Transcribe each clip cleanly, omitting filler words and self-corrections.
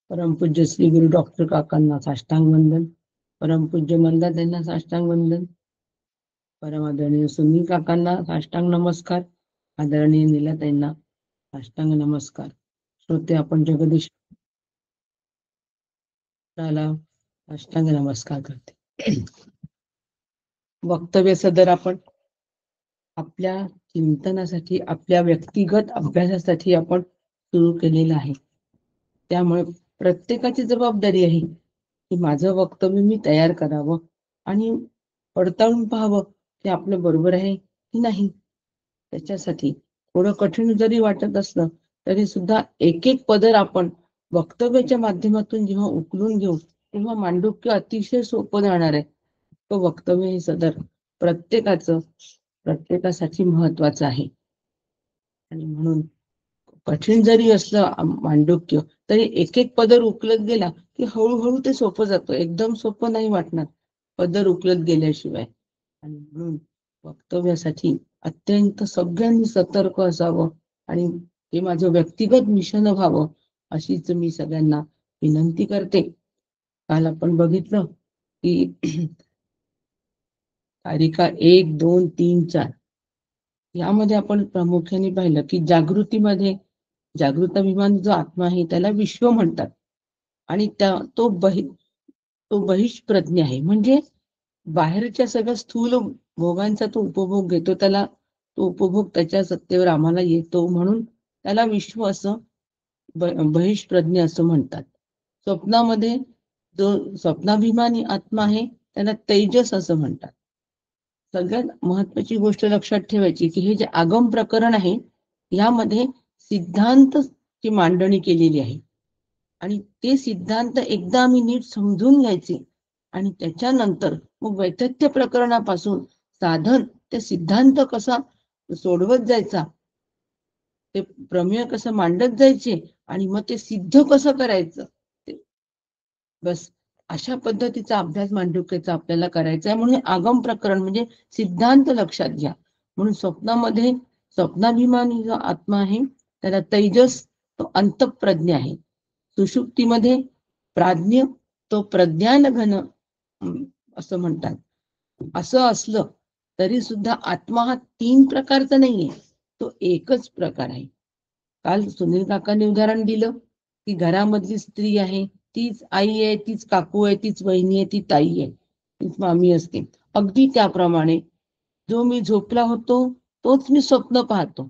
परमपूज्य श्री गुरु डॉक्टर काकांना साष्टांग वंदन, परमपूज्य मंदाताईंना साष्टांग वंदन, परम आदरणीय सुनील काकांना साष्टांग नमस्कार, आदरणीय नीलाताईंना साष्टांग नमस्कार. श्रोते आपण जगदीश साष्टांग नमस्कार करते. वक्तव्य सदर आपण आपल्या चिंतनासाठी, आपल्या व्यक्तिगत अभ्यासासाठी आपण सुरू केलेलं आहे. त्यामुळे प्रत्येकाची जबाबदारी आहे की माझं वक्तव्य मी तयार करावं आणि पडताळून पाहावं की आपलं बरोबर आहे की नाही. त्याच्यासाठी थोडं कठीण जरी वाटत असलं तरी सुद्धा एक एक पदर आपण वक्तव्याच्या माध्यमातून जेव्हा उकलून घेऊ तेव्हा मांडुक्य अतिशय सोपं जाणार आहे. तो वक्तव्य हे सदर प्रत्येकासाठी महत्वाचं आहे. आणि म्हणून कठीण जरी असलं मांडुक्य तरी एक एक पदर उकलत गेला की हळूहळू ते सोपं जातं. एकदम सोपं नाही वाटणार पदर उकलत गेल्याशिवाय. आणि म्हणून वक्तव्यासाठी अत्यंत सगळ्यांनी सतर्क असावं आणि हे माझं व्यक्तिगत मिशन व्हावं अशीच मी सगळ्यांना विनंती करते. काल आपण बघितलं की तारिका 1, 2, 3, 4 यामध्ये आपण प्रामुख्याने पाहिलं की जागृताभिमान जो आत्मा आहे त्याला विश्व म्हणतात आणि तो बहिष्प्रज्ञ आहे. म्हणजे बाहेरच्या सगळ्या स्थूल भोगांचा तो उपभोग घेतो, त्याला तो उपभोग त्याच्या सत्तेवर आम्हाला येतो म्हणून त्याला विश्व असं बहिष्प्रज्ञ असं म्हणतात. स्वप्नामध्ये जो स्वप्नाभिमानी आत्मा आहे त्याला तेजस असं म्हणतात. सगळ्यात महत्वाची गोष्ट लक्षात ठेवायची की हे जे आगम प्रकरण आहे यामध्ये सिद्धांतची मांडणी केलेली आहे आणि ते सिद्धांत एकदा आम्ही नीट समजून घ्यायचे आणि त्याच्यानंतर मग वैतथ्य प्रकरणापासून साधन ते सिद्धांत कसा सोडवत जायचा, ते प्रमेय कसं मांडत जायचे आणि मग ते सिद्ध कसं करायचं, बस अशा पद्धतीचा अभ्यास मांडुक्याचा आपल्याला करायचा आहे. म्हणून आगम प्रकरण म्हणजे सिद्धांत लक्षात घ्या. म्हणून स्वप्नामध्ये स्वप्नाभिमानी जो आत्मा आहे त्याला तेजस, तो अंतःप्रज्ञ आहे. सुषुप्तीमध्ये प्राज्ञ, तो प्रज्ञान घन असं म्हणतात. असं असलं तरी सुद्धा आत्मा हा 3 प्रकारचा नाहीये, तो एकच प्रकार आहे. काल सुनील काकांनी उदाहरण दिलं की घरामधली स्त्री आहे, तीच आई आहे, तीच काकू आहे, तीच वहिनी आहे, ती ताई आहे, तीच मामी असते. अगदी त्याप्रमाणे जो मी झोपला होतो तोच मी स्वप्न पाहतो,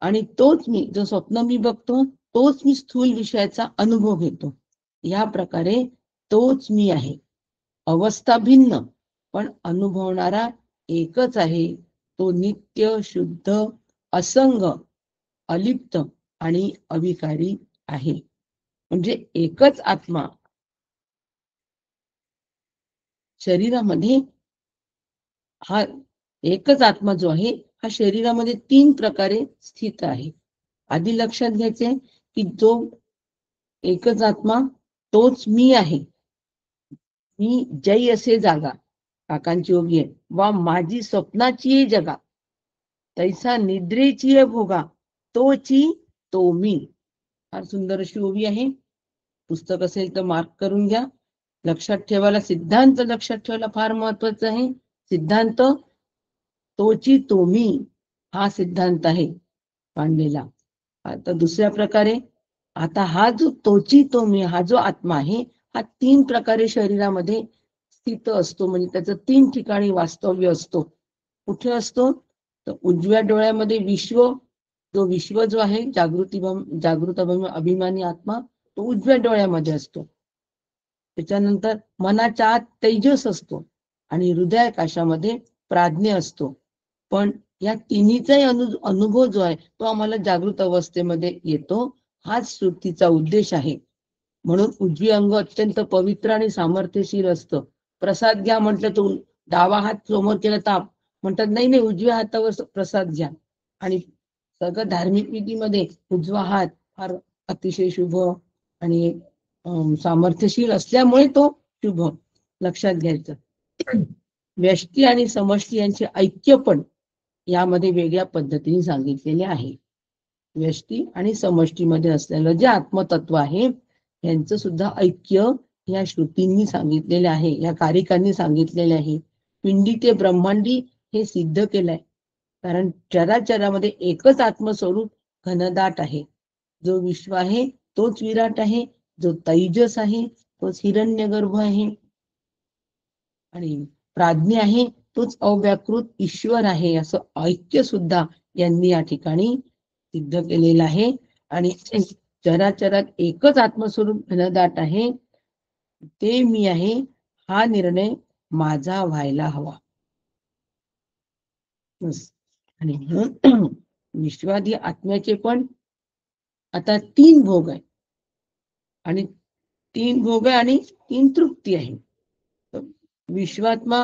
आणि तोच मी जो स्वप्न मी बघतो तोच मी स्थूल विषयाचा अनुभव घेतो. या प्रकारे तोच मी आहे. अवस्था भिन्न पण अनुभवणारा एकच आहे. तो नित्य, शुद्ध, असंग, अलिप्त आणि अविकारी आहे. म्हणजे एकच आत्मा शरीरामध्ये, हा एकच आत्मा जो आहे हा शरीरामध्ये 3 प्रकारे स्थित आहे. आधी लक्षात घ्यायचे की जो एकच आत्मा तोच मी आहे. मी जय असे जागा, काकांची ओवी आहे, वा माझी स्वप्नाची जगा, तैसा निद्रेची भोगा, तोची तो मी. फार सुंदर अशी ओवी आहे. पुस्तक असेल तर मार्क करून घ्या. लक्षात ठेवायला, सिद्धांत लक्षात ठेवायला फार महत्वाचं आहे. सिद्धांत तोची तो मी हा सिद्धांत आहे मांडलेला. आता दुसऱ्या प्रकारे, आता हा जो तोची तो मी, हा जो आत्मा आहे हा 3 प्रकारे शरीरामध्ये स्थित असतो. म्हणजे त्याचं 3 ठिकाणी वास्तव्य असतो. कुठे असतो तर उजव्या डोळ्यामध्ये विश्व जो आहे जागृत अभिमानी आत्मा, तो उजव्या डोळ्यामध्ये असतो. त्याच्यानंतर मनाच्या आत तेजस असतो आणि हृदयाकाशामध्ये प्राज्ञ असतो. पण या तिन्हीचाही अनुभव जो आहे तो आम्हाला जागृत अवस्थेमध्ये येतो. हाच श्रुतीचा उद्देश आहे. म्हणून उजवी अंग अत्यंत पवित्र आणि सामर्थ्यशील असतं. प्रसाद घ्या म्हटलं तर डावा हात समोर केला तर म्हणतात नाही उजव्या हातावर प्रसाद घ्या. आणि सगळं धार्मिक विधीमध्ये उजवा हात फार अतिशय शुभ आणि सामर्थ्यशील असल्यामुळे तो शुभ लक्षात घ्यायचं. व्यष्टी आणि समष्टी यांचे ऐक्य पण यामध्ये वेगळ्या पद्धतीने सांगितलेले आहे. व्यष्टी आणि समष्टीमध्ये असलेलं जे आत्मतत्व आहे यांचं सुद्धा ऐक्य या श्रुतींनी सांगितलेले आहे, या कारिकांनी सांगितलेले आहे. पिंडी ते ब्रह्मांडी हे सिद्ध केलंय. कारण चराचरामध्ये एकच आत्मस्वरूप घनदाट आहे. जो विश्व आहे तोच विराट आहे, जो तैजस आहे तोच हिरण्यगर्भ आहे, आणि प्राज्ञ आहे तोच अव्याकृत ईश्वर आहे. असं ऐक्य सुद्धा यांनी या ठिकाणी सिद्ध केलेलं आहे. आणि चराचरात एकच आत्मस्वरूप घनदाट आहे, ते मी आहे, हा निर्णय माझा व्हायला हवा. आणि विश्वादी आत्म्याचे पण आता 3 भोग आहे, आणि 3 भोग आहे आणि 3 तृप्ती आहे. विश्वात्मा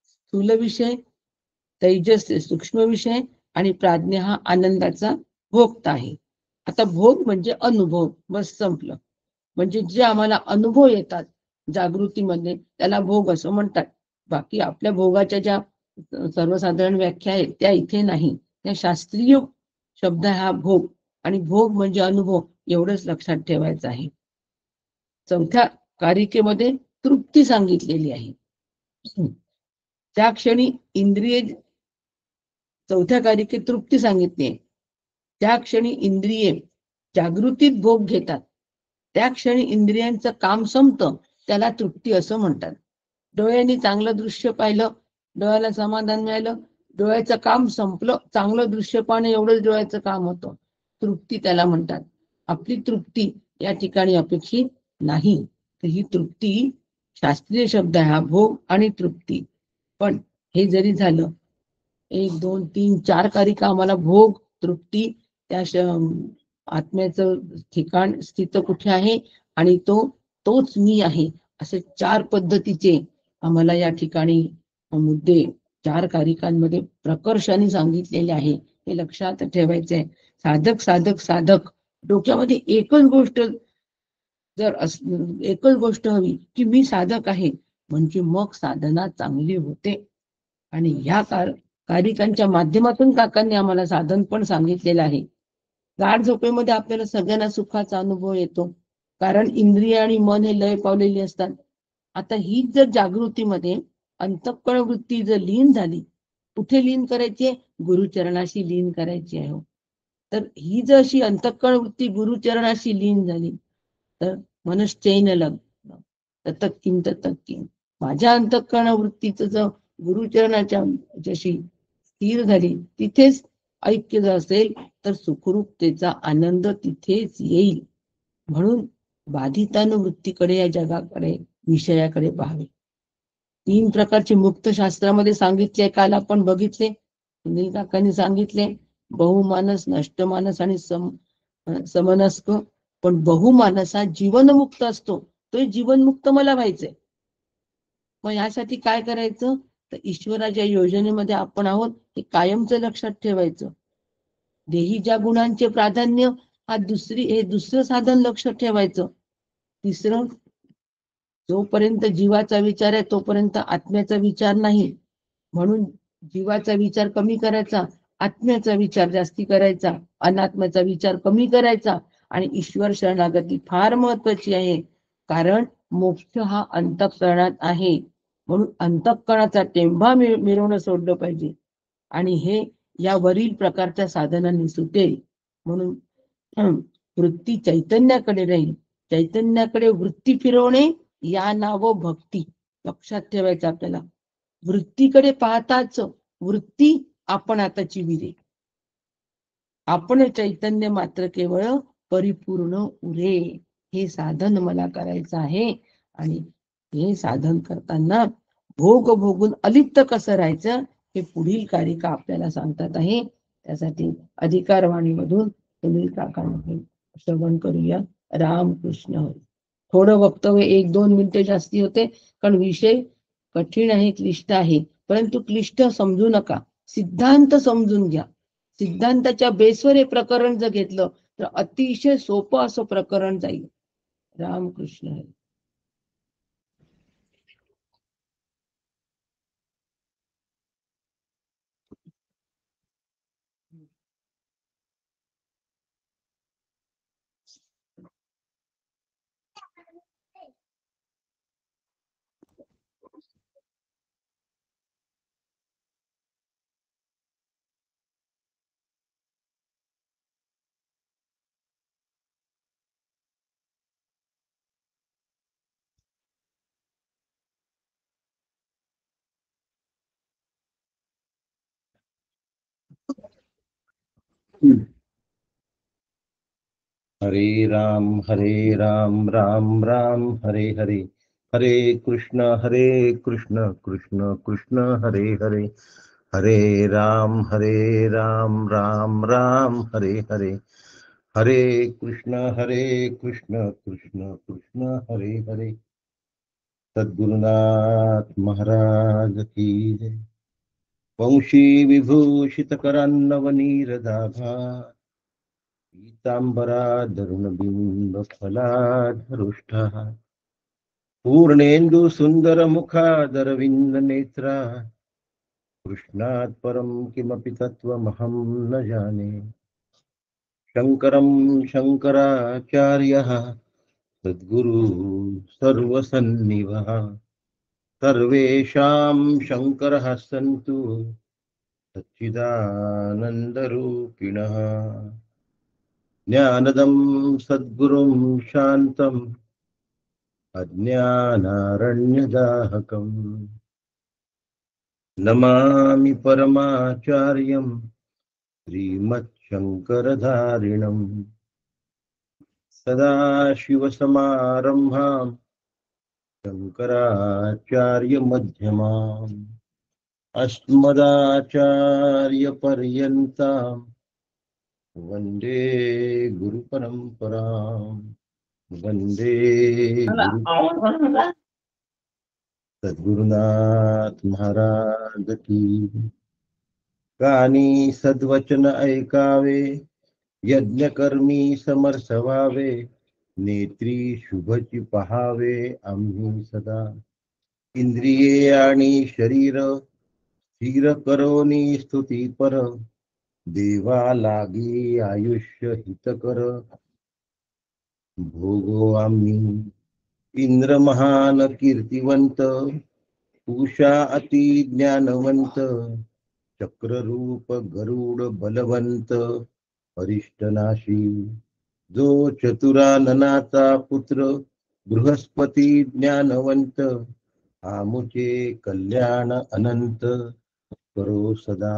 स्थूल विषय, तैजस सूक्ष्म विषय, आणि प्राज्ञा हा आनंदाचा भोगता आहे. आता भोग म्हणजे अनुभव, बस संपलं. म्हणजे जे आम्हाला अनुभव येतात जागृतीमध्ये त्याला भोग असं म्हणतात. बाकी आपल्या भोगाच्या ज्या सर्वसाधारण व्याख्या आहेत त्या इथे नाही. त्या शास्त्रीय शब्द हा भोग, आणि भोग म्हणजे अनुभव, एवढंच लक्षात ठेवायचं आहे. चौथ्या कारिकेमध्ये तृप्ती सांगितलेली आहे. त्या क्षणी इंद्रिय, चौथ्या कारिकेत तृप्ती सांगितली आहे. त्या क्षणी इंद्रिये जागृतीत भोग घेतात, त्या क्षणी इंद्रियांचं काम संपतं, त्याला तृप्ती असं म्हणतात. डोळ्यांनी चांगलं दृश्य पाहिलं, डोळ्याला समाधान मिळालं, डोळ्याचं काम संपलं, चांगलं दृश्य पाहणं एवढंच डोळ्याचं काम होतं, तृप्ती त्याला म्हणतात. आपली तृप्ती या ठिकाणी अपेक्षित नाही. तर ही तृप्ती शास्त्रीय शब्द आहे हा, भोग आणि तृप्ती. पण हे जरी झालं, 1 2 3 4 कारिका आम्हाला भोग, तृप्ती, त्या आत्म्याचं ठिकाण स्थित कुठे आहे, आणि तोच मी आहे, असे 4 पद्धतीचे आम्हाला या ठिकाणी मुद्दे 4 कारिकांमध्ये प्रकर्षाने सांगितलेले आहे. हे लक्षात ठेवायचे आहे. साधक साधक साधक डोक्यामध्ये एकच गोष्ट जर एकच गोष्ट हवी की मी साधक आहे, म्हणजे मग साधना चांगली होते. आणि ह्या कारिकांच्या माध्यमातून काकांनी आम्हाला साधन पण सांगितलेलं आहे. गाढ झोपेमध्ये आपल्याला सगळ्यांना सुखाचा अनुभव येतो, कारण इंद्रिय आणि मन हे लय पावलेली असतात. आता ही जर जागृतीमध्ये अंतःकरण वृत्ती जर लीन झाली, कुठे लीन करायची आहे? गुरुचरणाशी लीन करायची आहे. तर ही जर अशी अंतःकरण वृत्ती गुरुचरणाशी लीन झाली, तर मनश्चैन लग्न ततः किं ततः किं. माझ्या अंतःकरण वृत्तीचं जर गुरुचरणाच्या जशी स्थिर झाली, तिथेच ऐक्य जर असेल तर सुखरूपतेचा आनंद तिथेच येईल. म्हणून बाधितानुवृत्तीकडे, या जगाकडे, विषयाकडे पाहावे. 3 प्रकारचे मुक्त शास्त्रामध्ये सांगितले, काल आपण बघितले, सुनील काकांनी सांगितले. बहुमानस, नष्टमानस आणि समनस्क. पण बहुमानस हा जीवनमुक्त असतो, तो जीवनमुक्त मला व्हायचंय. मग यासाठी काय करायचं? तर ईश्वराच्या योजनेमध्ये आपण आहोत हे कायमचं लक्षात ठेवायचं. देही ज्या गुणांचे प्राधान्य, हे दुसरं साधन लक्षात ठेवायचं. तिसरं, जोपर्यंत जीवाचा विचार आहे तोपर्यंत आत्म्याचा विचार नाही. म्हणून जीवाचा विचार कमी करायचा, आत्म्याचा विचार जास्ती करायचा, अनात्म्याचा विचार कमी करायचा. आणि ईश्वर शरणागती फार महत्वाची आहे, कारण मोक्ष हा अंतःकरणात आहे. म्हणून अंतःकरणाचा टेंभा मिरवणं सोडलं पाहिजे, आणि हे या वरील प्रकारच्या साधनांनी सुटेल. म्हणून वृत्ती चैतन्याकडे राहील. चैतन्याकडे वृत्ती फिरवणे या नाव भक्ती. लक्षात ठेवायचं आपल्याला. वृत्तीकडे पाहताच वृत्ती आपण आताची विरे, आपण चैतन्य मात्र केवळ परिपूर्ण उरे. हे साधन मला करायचं आहे. आणि हे साधन करताना भोग भोगून अलिप्त कसं राहायचं हे पुढील कारिका आपल्याला सांगतात आहे. त्यासाठी अधिकारवाणीमधून सुनील काकांमध्ये श्रवण करूया. रामकृष्ण हरी. थोडं वक्तव्य 1-2 मिनिटे जास्ती होते, कारण विषय कठीण आहे, क्लिष्ट आहे. परंतु क्लिष्ट समजू नका, सिद्धांत समजून घ्या. सिद्धांताच्या बेसवर हे प्रकरण जर घेतलं तर अतिशय सोपं असं प्रकरण जाईल. रामकृष्ण हरी. हरे राम राम राम हरे हरे, हरे कृष्ण कृष्ण कृष्ण हरे हरे, हरे राम राम राम हरे हरे, हरे कृष्ण कृष्ण कृष्ण हरे हरे। सद्गुरुनाथ महाराज की जय। वंशी विभूषित करान्नवनीरदाभा, पीतांबराधरुणबिंब फलाधरुष्टः, पूर्णेन्दु सुंदर मुखादरविंद नेत्रा, कृष्णात् परं किमपि तत्त्वमहं न जाने। शङ्करं शङ्कराचार्यः सद्गुरु सर्वसन्निभः, सर्वेषां शङ्करः सन्तु सच्चिदानन्दरूपिणः। ज्ञानदं सद्गुरुं शान्तं अज्ञानारण्यदाहकम्, नमामि परमाचार्यं श्रीमच्छङ्करधारिणम्। सदाशिवसमारम्भां शङ्कराचार्यमध्यमाम्, अस्मदाचार्यपर्यन्तां वन्दे गुरुपरम्पराम्, वन्दे गुरु। सद्गुरुनाथ महाराज की। कानी सद्वचन ऐकावे, यज्ञकर्मी समर्थ व्हावे, नेत्री शुभची पहावे आम्ही सदा। इंद्रिये आणि शरीर स्थिर करोनी स्तुती पर, देवा लागी आयुष्य हितकर, भोगो आम्ही। इंद्र महान कीर्तिवंत, उषा अति ज्ञानवंत, चक्ररूप गरुड बलवंत, अरिष्टनाशी, जो चतुराननाचा पुत्र, बृहस्पती ज्ञानवंत, आमुचे कल्याण अनंत करो सदा।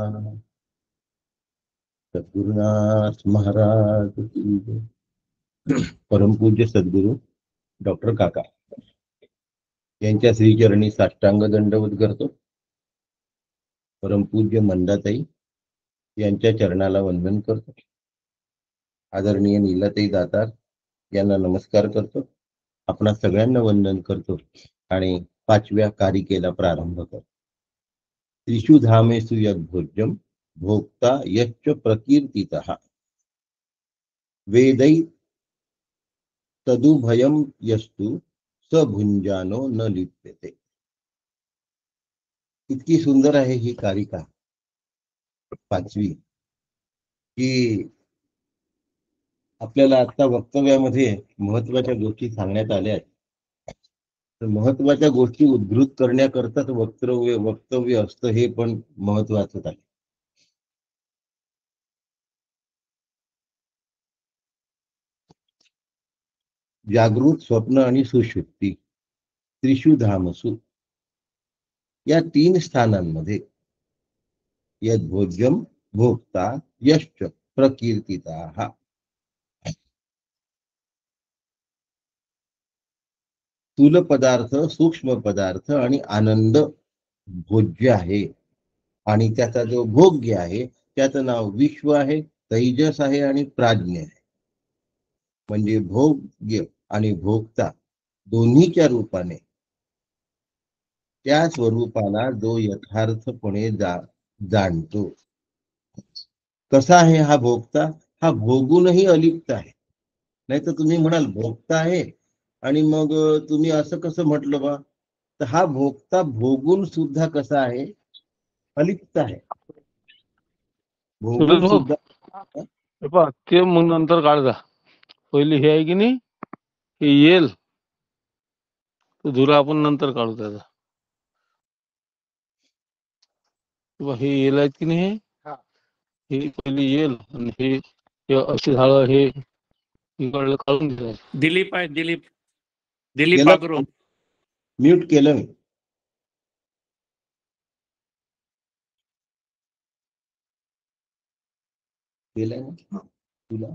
सद्गुरुनाथ महाराज की जय। परमपूज्य सद्गुरु डॉक्टर काका यांच्या श्रीचरणी साष्टांग दंडवत करतो। परमपूज्य मंदाताई यांच्या चरणाला वंदन करतो। आदरणीय नीलाताई दातार यांना नमस्कार करतो। आपणा सगळ्यांना वंदन करतो आणि 5व्या कारिकेला प्रारंभ करतो। त्रिषु धामेषु यद्भोज्यं भोक्ता यच्च प्रकीर्तितः, वेदै तदुभयं यस्तु स भुंजानो न लिप्यते। इतकी सुंदर आहे ही कारिका 5वी, की आपल्याला आता वक्तव्यामध्ये महत्वाच्या गोष्टी सांगण्यात आल्या आहेत। तर महत्वाच्या गोष्टी उद्धृत करण्याकरताच वक्तव्य असतं, हे पण महत्वाचं आहे। जागृत, स्वप्न आणि सुषुप्ती, त्रिषु धामसु, या 3 स्थानांमध्ये यद्भोज्यम भोक्ता यश्च प्रकीर्तिताः, स्थूल पदार्थ, सूक्ष्म पदार्थ आणि आनंद भोज्य आहे, आणि त्याचा जो भोग्य आहे त्याचं नाव विश्व आहे, तैजस आहे आणि प्राज्ञ आहे। म्हणजे भोग्य आणि भोक्ता दोन्हीच्या रूपाने त्या स्वरूपाला जो यथार्थपणे जाणतो। कसा आहे हा भोक्ता? हा भोगूनही अलिप्त आहे। नाही तर तुम्ही म्हणाल भोक्ता आहे आणि मग तुम्ही असं कसं म्हटलं बा, तर हा भोक्ता भोगून सुद्धा कसा आहे? अलिप्त आहे। भोगून सुद्धा ते मग नंतर काढजा। पहिली हे आहे की नाही, हे येल तो धुरा आपण नंतर काढू त्याचा। हे येल आहेत की नाही, हे पहिली येल आणि हे असे झालं, हे इकडलं काढून द्यायचं। दिलीप आहे, दिलीप आगरू म्यूट केलं मी। केलंय ना तुला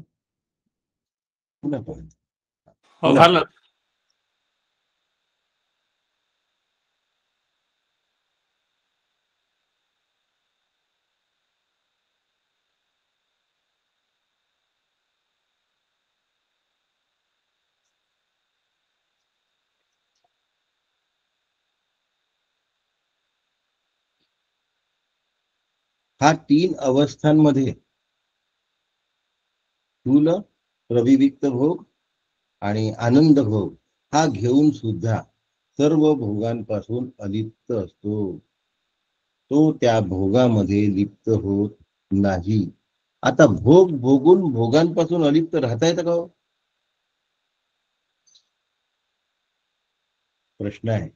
पुन्हा पण हो झालं. हा 3 अवस्थांमध्ये स्थूल प्रविविक्त भोग आणि आनंद भोग हा घेऊन सुद्धा सर्व भोगांपासून अलिप्त असतो. तो त्या भोगामध्ये लिप्त होत नाही. आता भोग भोगून भोगांपासून अलिप्त राहता येतं का हो? प्रश्न आहे.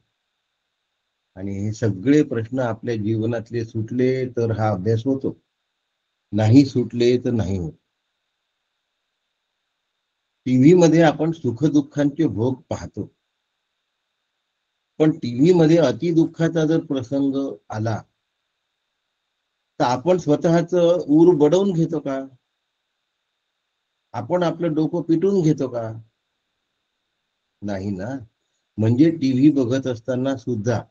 आणि हे सगळे प्रश्न आपल्या जीवनातले सुटले तर हा अभ्यास होतो, नाही सुटले तर नाही होत. टीव्ही मध्ये आपण सुखदुःखांचे भोग पाहतो, पण टीव्ही मध्ये अतिदुःखाचा जर प्रसंग आला तर आपण स्वतःच ऊर बडवून घेतो का? आपण आपलं डोकं पिटून घेतो का? नाही ना. म्हणजे टीव्ही बघत असताना सुद्धा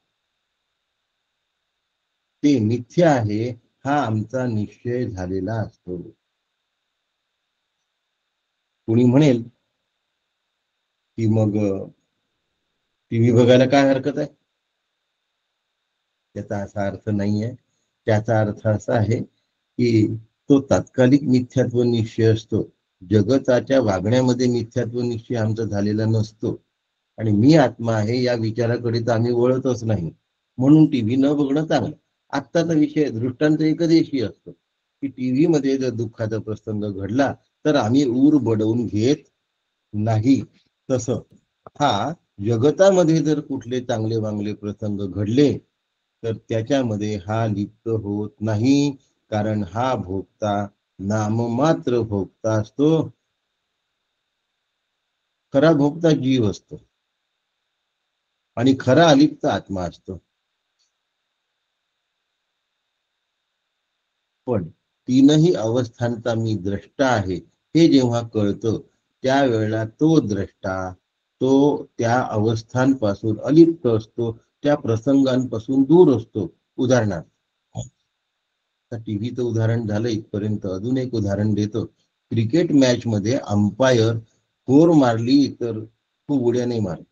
ते मिथ्या आहे हा आमचा निश्चय झालेला असतो. कोणी म्हणेल की मग टीव्ही बघायला काय हरकत आहे? त्याचा असा अर्थ नाहीये. त्याचा अर्थ असा आहे की तो तात्कालिक मिथ्यात्व निश्चय असतो. जगताच्या वागण्यामध्ये मिथ्यात्व निश्चय आमचा झालेला नसतो. आणि मी आत्मा आहे या विचाराकडे तर आम्ही वळतच नाही. म्हणून टीव्ही न बघणं चांगलं. आत्ताचा विषय दृष्टांत एकदेशी असतो की टीव्ही मध्ये जर दुःखाचा प्रसंग घडला तर आम्ही ऊर बडवून घेत नाही. तसं हा जगतामध्ये जर कुठले चांगले वांगले प्रसंग घडले तर त्याच्यामध्ये हा लिप्त होत नाही. कारण हा भोगता नाममात्र भोगता असतो. खरा भोगता जीव असतो आणि खरा अलिप्त आत्मा असतो. पण तीनही अवस्थांचा मी द्रष्टा आहे हे जेव्हा कळतं त्यावेळेला तो द्रष्टा तो त्या अवस्थांपासून अलिप्त असतो, त्या प्रसंगांपासून दूर असतो. उदाहरणार्थ टीव्हीचं उदाहरण झालं इथपर्यंत. अजून एक उदाहरण देतो. क्रिकेट मॅच मध्ये अंपायर फोर मारली तर खूप उड्या नाही मारत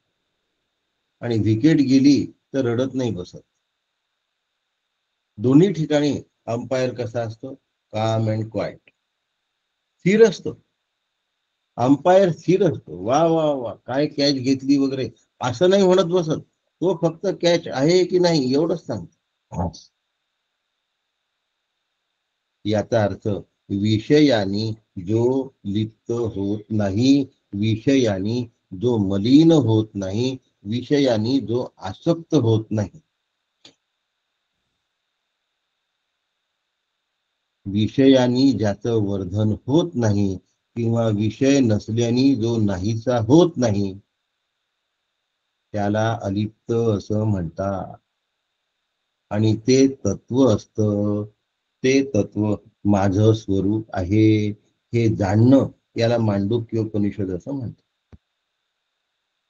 आणि विकेट गेली तर रडत नाही बसत. दोन्ही ठिकाणी अंपायर कसा असतो? काम अँड क्वाइट, स्थिर असतो. अंपायर स्थिर असतो. वा वा वा काय कॅच घेतली वगैरे असं नाही म्हणत बसत. तो फक्त कॅच आहे की नाही एवढंच सांगतो. याचा अर्थ विषयानी जो लिप्त होत नाही, विषयानी जो मलिन होत नाही, विषयानी जो आसक्त होत नाही, विषयानी ज्याचं वर्धन होत नाही किंवा विषय नसल्याने जो नाहीसा होत नाही त्याला अलिप्त असं म्हणतात. आणि ते तत्व असतं, ते तत्व माझं स्वरूप आहे हे जाणणं याला मांडूक्य उपनिषद असं म्हणतात.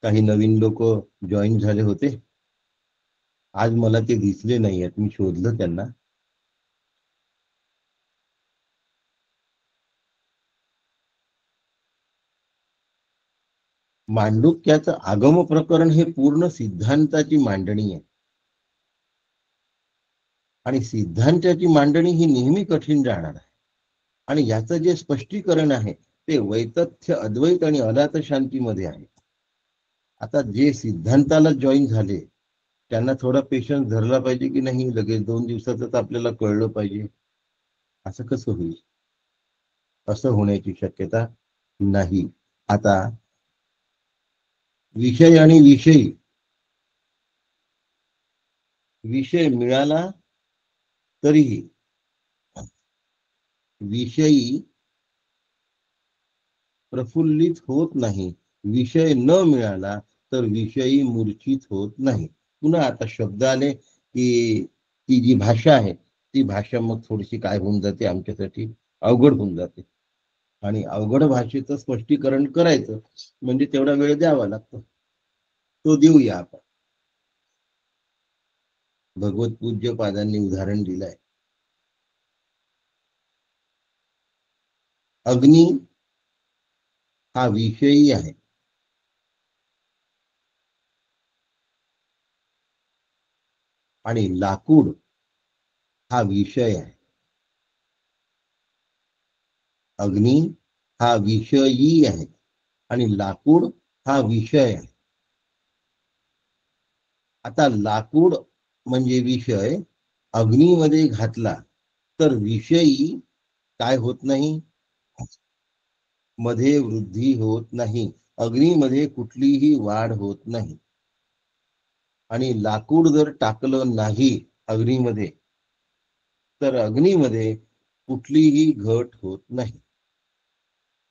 काही नवीन लोक जॉईन झाले होते. आज मला ते दिसले नाही आहेत. मी शोधलं त्यांना. मांडुक्याचं आगम प्रकरण हे पूर्ण सिद्धांताची मांडणी आहे. आणि सिद्धांताची मांडणी ही नेहमी कठीण राहणार आहे. आणि याचं जे स्पष्टीकरण आहे ते वैतथ्य अद्वैत आणि अनाथ शांतीमध्ये आहे. आता जे सिद्धांताला जॉईन झाले त्यांना थोडा पेशन्स धरला पाहिजे की नाही? लगेच 2 दिवसातच आपल्याला कळलं पाहिजे असं कसं होईल? असं होण्याची शक्यता नाही. आता विषय आणि विषयी, विषय मिळाला तरीही विषयी प्रफुल्लित होत नाही, विषय न मिळाला तर विषयी मूर्छित होत नाही. पुन्हा आता शब्द आले की ती जी भाषा आहे ती भाषा मग थोडीशी काय होऊन जाते आमच्यासाठी अवघड होऊन जाते. आणि अवघड भाषेचं स्पष्टीकरण करायचं म्हणजे तेवढा वेळ द्यावा लागतो. तो देऊया आपण. भगवत पूज्य पादांनी उदाहरण दिलंय. अग्नी हा विषयी आहे. आणि लाकूड हा विषय आहे. अग्नी हा विषयी आहे आणि लाकूड हा विषय आहे. आता लाकूड म्हणजे विषय अग्नीमध्ये घातला तर विषयी काय होत नाही, मध्ये वृद्धी होत नाही. अग्नीमध्ये कुठलीही वाढ होत नाही. आणि लाकूड जर टाकलं नाही अग्नीमध्ये तर अग्नीमध्ये कुठलीही घट होत नाही.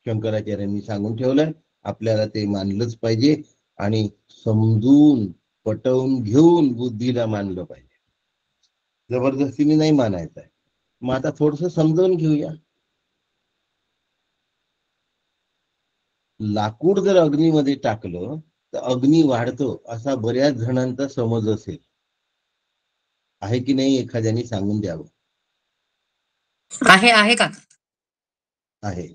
शंकराचार्यांनी सांगून ठेवलंय, आपल्याला ते मानलंच पाहिजे आणि समजून पटवून घेऊन बुद्धीला मानलं पाहिजे. जबरदस्तीने नाही मानायचं आहे. मग आता थोडस समजावून घेऊया. लाकूड जर अग्नीमध्ये टाकलं तर अग्नी वाढतो असा बऱ्याच जणांचा समज असेल. आहे की नाही, एखाद्याने सांगून द्यावं. आहे का? आहे.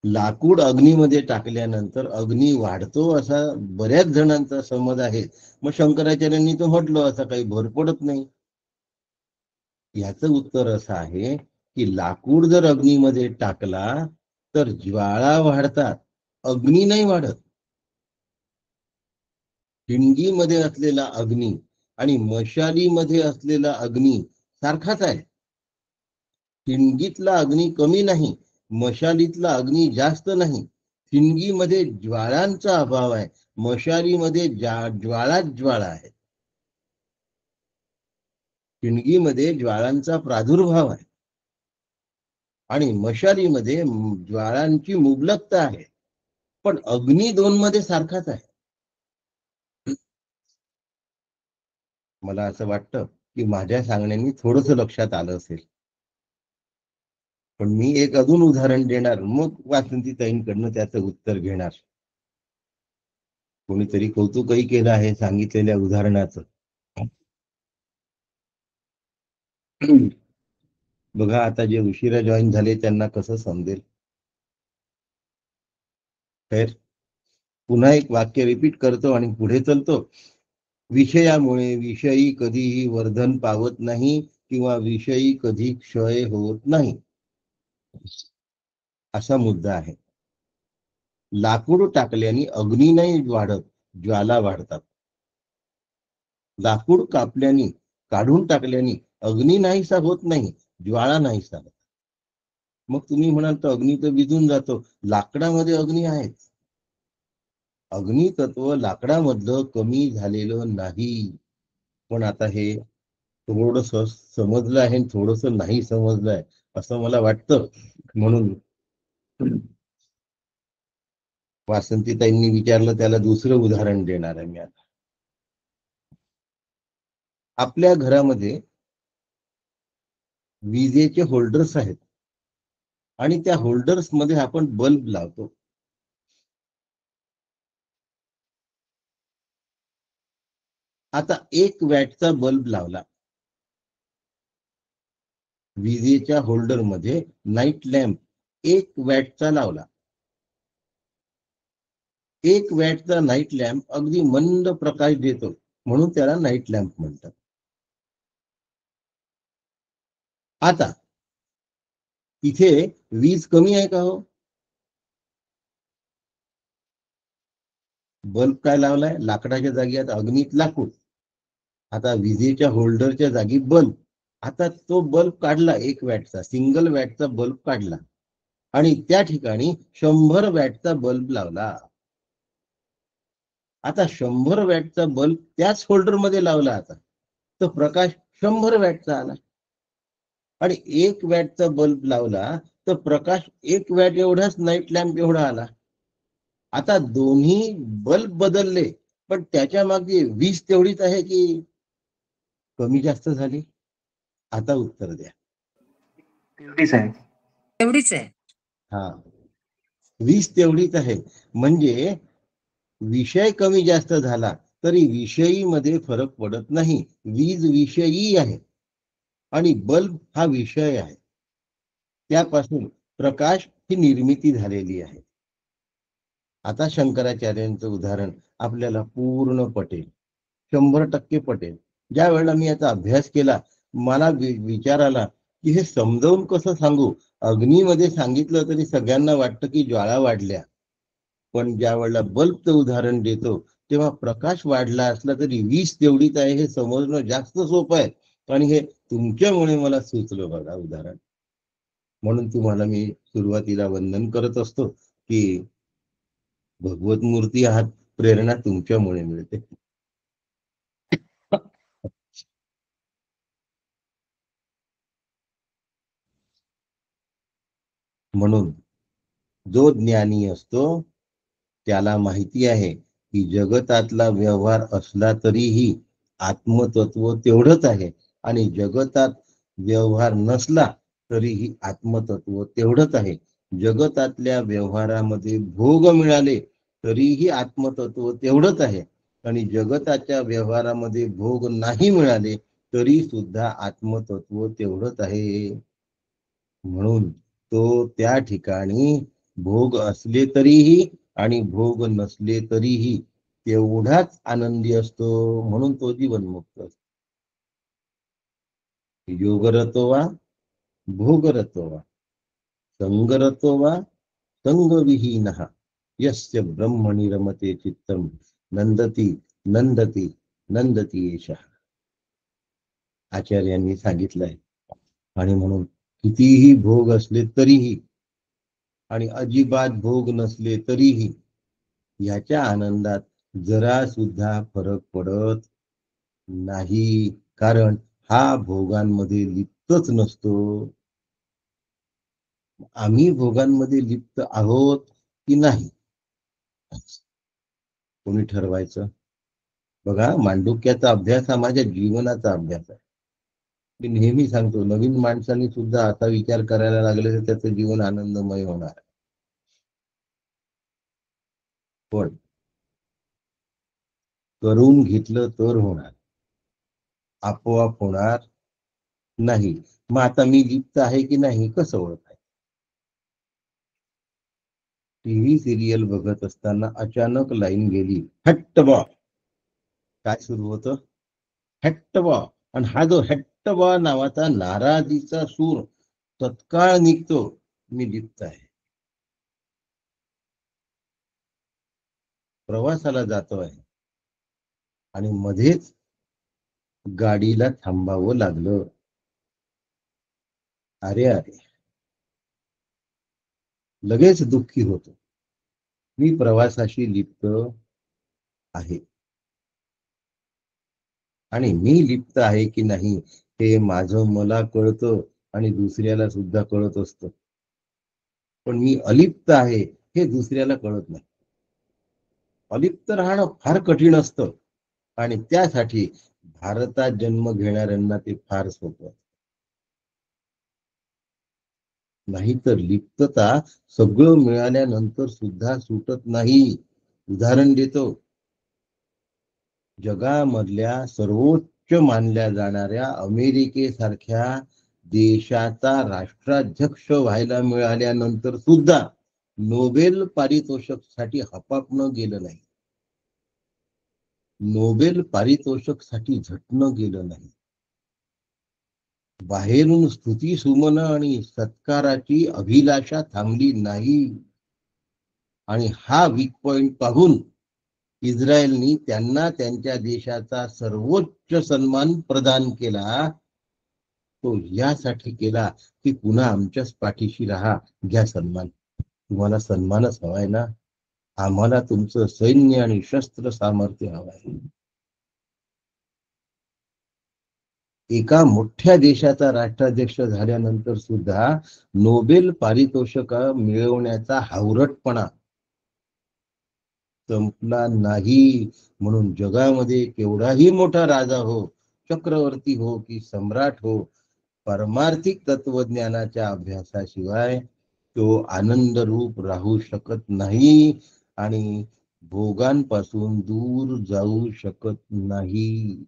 लाकूड अग्नीमध्ये टाकल्यानंतर अग्नी वाढतो असा बऱ्याच जणांचा समज आहे. मग शंकराचार्यांनी तो म्हटलं असं काही भर पडत नाही. याचं उत्तर असं आहे की लाकूड जर अग्नीमध्ये टाकला तर ज्वाळा वाढतात, अग्नी नाही वाढत. ठिणगीमध्ये असलेला अग्नी आणि मशालीमध्ये असलेला अग्नी सारखाच आहे. ठिणगीतला अग्नी कमी नाही, मशालीतला अग्नी जास्त नाही. ठिणगीमध्ये ज्वाळांचा अभाव आहे, मशालीमध्ये ज्वाळाच ज्वाळा आहे. ठिणगीमध्ये ज्वाळांचा प्रादुर्भाव आहे आणि मशालीमध्ये ज्वाळांची मुबलकता आहे. पण अग्नी दोन मध्ये सारखाच आहे. मला असं वाटतं की माझ्या सांगण्यानी थोडंसं लक्षात आलं असेल. पण मी एक अजून उदाहरण देणार, मग वासंतीताईंकडनं त्याचं उत्तर घेणार. कोणीतरी कौतुकही केलं आहे सांगितलेल्या उदाहरणाचं. बघा आता जे उशिरा जॉईन झाले त्यांना कसं समजेल. खैर, पुन्हा एक वाक्य रिपीट करतो आणि पुढे चलतो. विषयामुळे विषयी कधीही वर्धन पावत नाही किंवा विषयी कधी क्षय होत नाही, असा मुद्दा आहे. लाकूड टाकल्याने अग्नी नाही वाढत, ज्वाला वाढतात. लाकूड कापल्याने, काढून टाकल्याने अग्नी नाहीसा होत नाही, ज्वाळा नाहीसा होत. मग तुम्ही म्हणाल तर अग्नी तर विझून जातो. लाकडामध्ये अग्नी आहे. अग्नितत्व लाकडामधलं कमी झालेलं नाही. पण आता हे थोडस समजलं आहे, थोडस नाही समजलं आहे असं मला वाटतं. म्हणून वासंतीताईंनी विचारलं त्याला दुसरं उदाहरण देणार आहे मी आता. आपल्या घरामध्ये विजेचे होल्डर्स आहेत आणि त्या होल्डर्स मध्ये आपण बल्ब लावतो. आता 1 वॅटचा बल्ब लावला विजेच्या होल्डर मध्ये, नाईट लॅम्प 1 वॅटचा लावला. 1 वॅटचा नाईट लॅम्प अगदी मंद प्रकाश देतो म्हणून त्याला नाईट लॅम्प म्हणतात. आता इथे वीज कमी आहे का हो? बल्ब काय लावलाय, लाकडाच्या जागी आता अग्नीत लाकूड, आता विजेच्या होल्डरच्या जागी बल्ब. आता तो बल्ब काढला 1 वॅटचा, सिंगल वॅटचा बल्ब काढला आणि त्या ठिकाणी 100 वॅटचा बल्ब लावला. आता 100 वॅटचा बल्ब त्याच होल्डर मध्ये लावला, आता तर प्रकाश 100 वॅटचा आला. आणि 1 वॅटचा बल्ब लावला तर प्रकाश 1 वॅट एवढाच नाईट लॅम्प एवढा आला. आता दोन्ही बल्ब बदलले पण त्याच्या मागे वीज तेवढीच आहे की कमी जास्त झाली? आता उत्तर द्या. तेवढीच आहे. एवढीच आहे. हा, वीज तेवढीच आहे. म्हणजे विषय कमी जास्त झाला तरी विषयीमध्ये फरक पडत नाही. वीज विषयी आहे आणि बल्ब हा विषय आहे. त्यापासून प्रकाश ही निर्मिती झालेली आहे. आता शंकराचार्यांचं उदाहरण आपल्याला पूर्ण पटेल, 100% पटेल. ज्या वेळेला मी याचा अभ्यास केला, मला विचार आला की हे समजावून कसं सांगू. अग्नीमध्ये सांगितलं तरी सगळ्यांना वाटतं की ज्वाळा वाढल्या, पण ज्या वेळेला बल्बचं उदाहरण देतो तेव्हा प्रकाश वाढला असला तरी वीज तेवढीच आहे हे समजणं जास्त सोपं आहे. आणि हे तुमच्यामुळे मला सुचलं बघा उदाहरण. म्हणून तुम्हाला मी सुरुवातीला वंदन करत असतो की भगवत मूर्ती आहात, प्रेरणा तुमच्यामुळे मिळते. म्हणून जो ज्ञानी असतो त्याला माहिती आहे की जगतातला व्यवहार असला तरीही आत्मतत्व तेवढंच आहे, आणि जगतात व्यवहार नसला तरीही आत्मतत्व तेवढंच आहे. जगतातल्या व्यवहारामध्ये भोग मिळाले तरीही आत्मतत्व तेवढंच आहे, आणि जगताच्या व्यवहारामध्ये भोग नाही मिळाले तरी सुद्धा आत्मतत्व तेवढंच आहे. म्हणून तो त्या ठिकाणी भोग असले तरीही आणि भोग नसले तरीही तेवढाच आनंदी असतो. म्हणून तो जीवनमुक्त असतो. योगरतो वा भोगरतो वा संगरतो वा संगविहीनः यस्य ब्रह्मणि रमते चित्तम नंदती नंदती नंदती एषः. आचार्यांनी सांगितलंय. आणि म्हणून कितीही भोग असले तरीही आणि अजिबात भोग नसले तरीही याच्या आनंदात जरा सुद्धा फरक पडत नाही, कारण हा भोगांमध्ये लिप्तच नसतो. आम्ही भोगांमध्ये लिप्त आहोत की नाही कोणी ठरवायचं. बघा, मांडुक्याचा अभ्यास हा माझ्या जीवनाचा अभ्यास आहे. मी नेहमी सांगतो, नवीन माणसाने सुद्धा असा विचार करायला लागले तर त्याचं जीवन आनंदमय होणार. पण करून घेतलं तर होणार, आपोआप होणार नाही. मग आता मी लिप्त आहे की नाही कसं ओळखायचं. टीव्ही सिरियल बघत असताना अचानक लाईन गेली, हट्ट बा. काय सुरू होतं, हट्ट बा. आणि हा जो हट्ट बा नावाचा नाराजीचा सूर तत्काळ निघतो, मी लिप्त आहे. प्रवासाला जातो आहे आणि मध्येच गाडीला थांबावं लागलं. अरे अरे, लगेच दुःखी होतो. मी प्रवासाशी लिप्त आहे, आणि मी लिप्त आहे की नाही हे माझं मला कळतं आणि दुसऱ्याला सुद्धा कळत असतं. पण मी अलिप्त आहे हे दुसऱ्याला कळत नाही. अलिप्त राहणं फार कठीण असतं, आणि त्यासाठी भारतात जन्म घेणाऱ्यांना ते फार सोपं. नाहीतर लिप्तता सगळं मिळाल्यानंतर सुद्धा सुटत नाही. उदाहरण देतो. जगामधल्या सर्वोच्च मानल्या जाणाऱ्या अमेरिकेसारख्या देशाचा राष्ट्राध्यक्ष व्हायला मिळाल्यानंतर सुद्धा नोबेल पारितोषिक साठी हपापणं गेलं नाही. नोबेल पारितोषिक साठी झटणं गेलं नाही. बाहेरून स्तुती सुमन आणि सत्काराची अभिलाषा थांबली नाही. आणि हा वीक पॉइंट पाहून इस्रायलनी त्यांना त्यांच्या देशाचा सर्वोच्च सन्मान प्रदान केला. तो यासाठी केला की पुन्हा आमच्याच पाठीशी राहा, घ्या सन्मान. तुम्हाला सन्मानच हवाय ना, आम्हाला तुमचं सैन्य आणि शस्त्र सामर्थ्य हवंय. एका मोठ्या देशाचा राष्ट्राध्यक्ष झाल्यानंतर सुद्धा नोबेल पारितोषिक मिळवण्याचा हावरटपणा संपला नाही. म्हणून जगामध्ये केवढाही मोठा राजा हो, चक्रवर्ती हो की सम्राट हो, परमार्थिक तत्वज्ञानाच्या अभ्यासाशिवाय तो आनंद रूप राहू शकत नाही आणि भोगांपासून दूर जाऊ शकत नाही.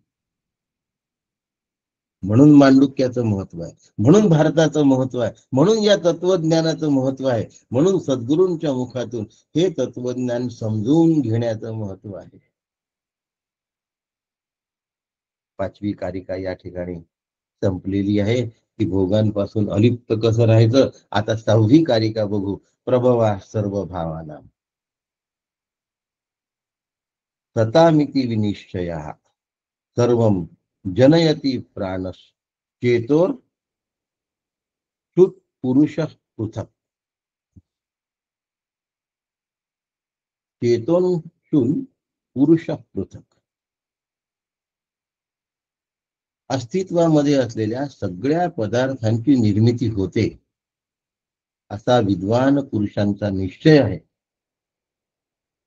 म्हणून मांडुक्याचं महत्व आहे, म्हणून भारताचं महत्व आहे, म्हणून या तत्वज्ञानाचं महत्व आहे, म्हणून सद्गुरूंच्या मुखातून हे तत्वज्ञान समजून घेण्याचं महत्व आहे. 5वी कारिका या ठिकाणी संपलेली आहे की भोगांपासून अलिप्त कसं राहायचं. आता 6वी कारिका बघू. प्रभवा सर्व भावाना सतामिती विनिश्चयः सर्वं जनयती प्राणस चेतोर शुत पुरुष पृथक. चेतोन पुरुष पृथक. अस्तित्वामध्ये असलेल्या सगळ्या पदार्थांची निर्मिती होते असा विद्वान पुरुषांचा निश्चय आहे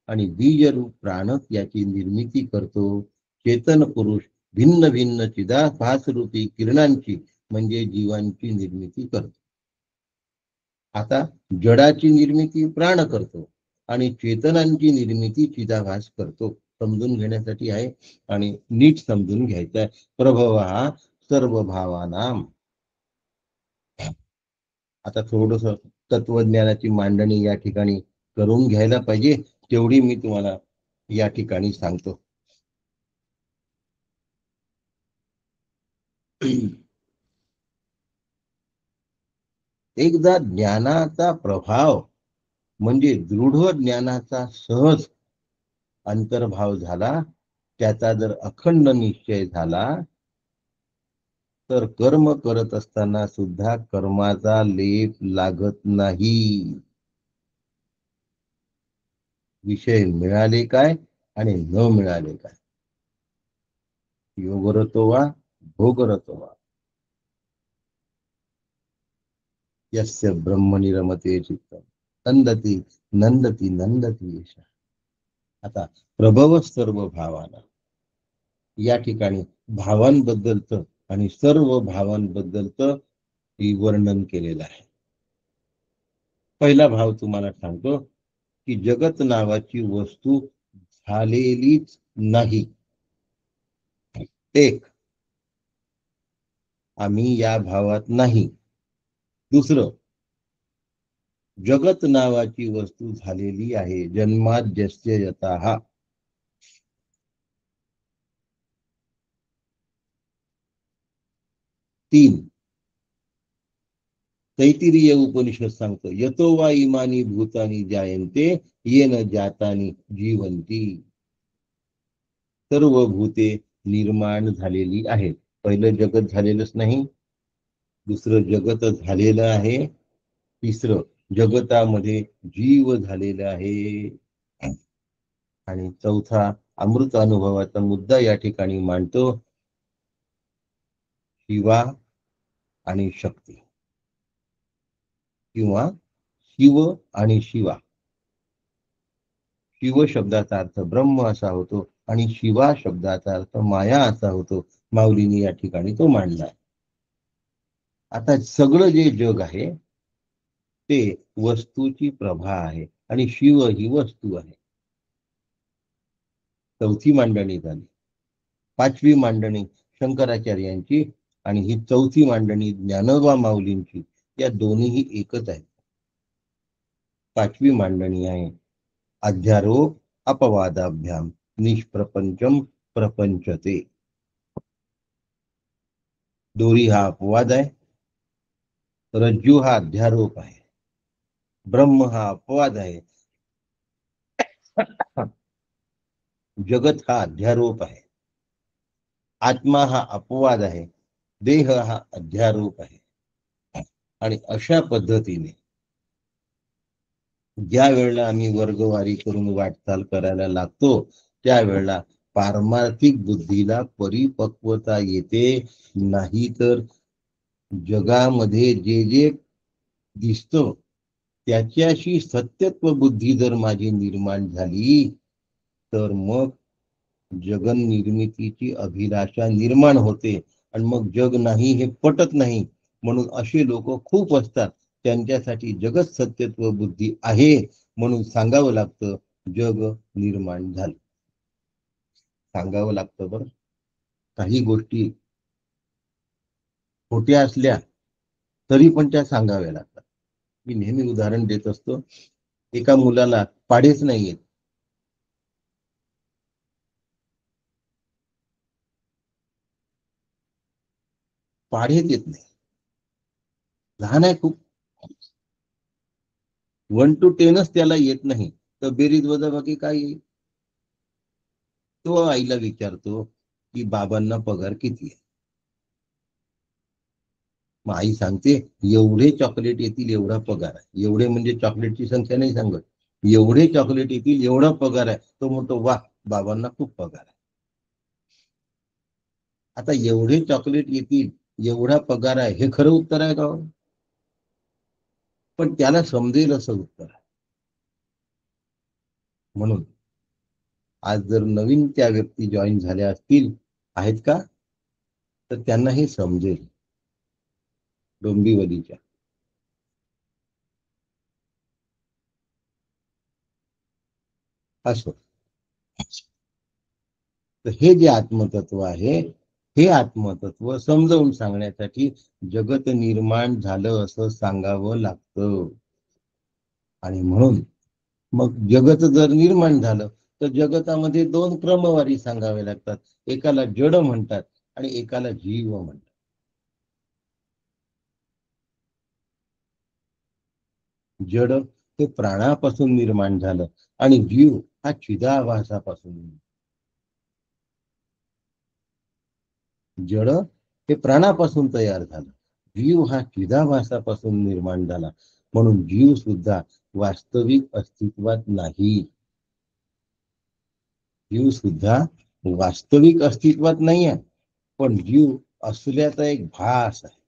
आणि बीजरूप प्राणच याची निर्मिती करतो. चेतन पुरुष भिन्न भिन्न चिदाभास रूपी किरणांची म्हणजे जीवांची निर्मिती करतो. आता जडाची निर्मिती प्राण करतो आणि चेतनांची निर्मिती चिदाभास करतो. समजून घेण्यासाठी आहे आणि नीट समजून घ्यायचं आहे. प्रभवा सर्व भावानाम. आता थोडस तत्वज्ञानाची मांडणी या ठिकाणी करून घ्यायला पाहिजे, तेवढी मी तुम्हाला या ठिकाणी सांगतो. एकदा ज्ञानाचा प्रभाव म्हणजे दृढ ज्ञानाचा सहज अंतर्भाव झाला, त्याचा जर अखंड निश्चय झाला तर कर्म करत असताना सुद्धा कर्माचा लेप लागत नाही. विषय मिळाले काय आणि न मिळाले काय. योगरतो वा भोगरतो वा यस्य ब्रह्मणि रमते चित्तम नंदती नंदती नंदती येश. आता प्रभव सर्व भावाना या ठिकाणी भावांबद्दलचं आणि सर्व भावांबद्दलचं वर्णन केलेलं आहे. पहिला भाव तुम्हाला सांगतो की जगत नावाची वस्तू झालेलीच नाही. एक, आम्ही या भावात नाही. दुसरं, जगत नावाची वस्तू झालेली आहे. जन्माद्यस्य यतः. तीन, तैत्तिरीय उपनिषद सांगतो यतो वा इमानी भूतानी जायन्ते येन जातानी जीवंती. सर्व भूते निर्माण झालेली आहेत. पहिलं जगत झालेलंच नाही, दुसरं जगत झालेलं आहे, तिसरं जगतामध्ये जीव झालेला आहे आणि चौथा अमृत अनुभवाचा मुद्दा या ठिकाणी मांडतो शिवा आणि शक्ती किंवा शिव आणि शिवा. शिव शब्दाचा अर्थ ब्रह्म असा होतो आणि शिवा शब्दाचा अर्थ माया असा होतो. माऊलींनी या ठिकाणी तो मांडला. आता सगळं जे जग आहे ते वस्तूची प्रभा आहे आणि शिव ही वस्तू आहे. चौथी मांडणी झाली. पाचवी मांडणी शंकराचार्यांची आणि ही चौथी मांडणी ज्ञानोबा माऊलींची. या दोन्हीही एकच आहेत. पाचवी मांडणी आहे अध्यारोप अपवादाभ्याम निष्प्रपंचम प्रपंचते. दोरी हा अपवाद आहे, रज्जू हा अध्यारोप आहे, ब्रह्म हा अपवाद आहे, जगत हा अध्यारोप आहे, आत्मा हा अपवाद आहे, देह हा अध्यारोप आहे. आणि अशा पद्धतीने ज्या वेळेला आम्ही वर्गवारी करून वाटचाल करायला लागतो त्यावेळेला पारमार्थिक बुद्धीला परिपक्वता येते. नाही तर जगामध्ये जे जे दिसतं त्याच्याशी सत्यत्व बुद्धी जर माझी निर्माण झाली तर मग जगन निर्मितीची अभिलाषा निर्माण होते आणि मग जग नाही हे पटत नाही. म्हणून असे लोक खूप असतात. त्यांच्यासाठी जगत सत्यत्व बुद्धी आहे म्हणून सांगावं लागतं जग निर्माण झालं. सांगावं लागतं बरं. काही गोष्टी खोट्या असल्या तरी पण त्या सांगाव्या लागतात. मी नेहमी उदाहरण देत असतो. एका मुलाला पाढेच नाही येत. पाढेच येत नाही. लहान आहे खूप. 1 to 10च त्याला येत नाही तर बेरीज वजाबाकी काय येईल? तो आईला विचारतो की बाबांना पगार किती आहे? मग आई सांगते एवढे चॉकलेट येतील एवढा पगार आहे. एवढे म्हणजे चॉकलेटची संख्या नाही सांगत. एवढे चॉकलेट येतील एवढा पगार आहे. तो म्हणतो वा बाबांना खूप पगार आहे. आता एवढे चॉकलेट येतील एवढा पगार आहे हे खरं उत्तर आहे का? पण त्याला समजेल असं उत्तर आहे. म्हणून आज जर नवीन त्या व्यक्ती जॉईन झाल्या असतील आहेत का तर त्यांना हे समजेल. डोंबिवलीच्या असो. तर हे जे आत्मतत्व आहे हे आत्मतत्व समजावून सांगण्यासाठी जगत निर्माण झालं असं सांगावं लागतं. आणि म्हणून मग जगत जर निर्माण झालं तर जगतामध्ये 2 क्रमवारी सांगावे लागतात. एकाला जड म्हणतात आणि एकाला जीव म्हणतात. जड हे प्राणापासून निर्माण झालं आणि जीव हा चिदाभासापासून. जड हे प्राणापासून तयार झालं. जीव हा चिदाभासापासून निर्माण झाला. म्हणून जीव सुद्धा वास्तविक अस्तित्वात नाही. जीव सुद्धा वास्तविक अस्तित्वात नाही आहे. पण जीव असल्याचा एक भास आहे.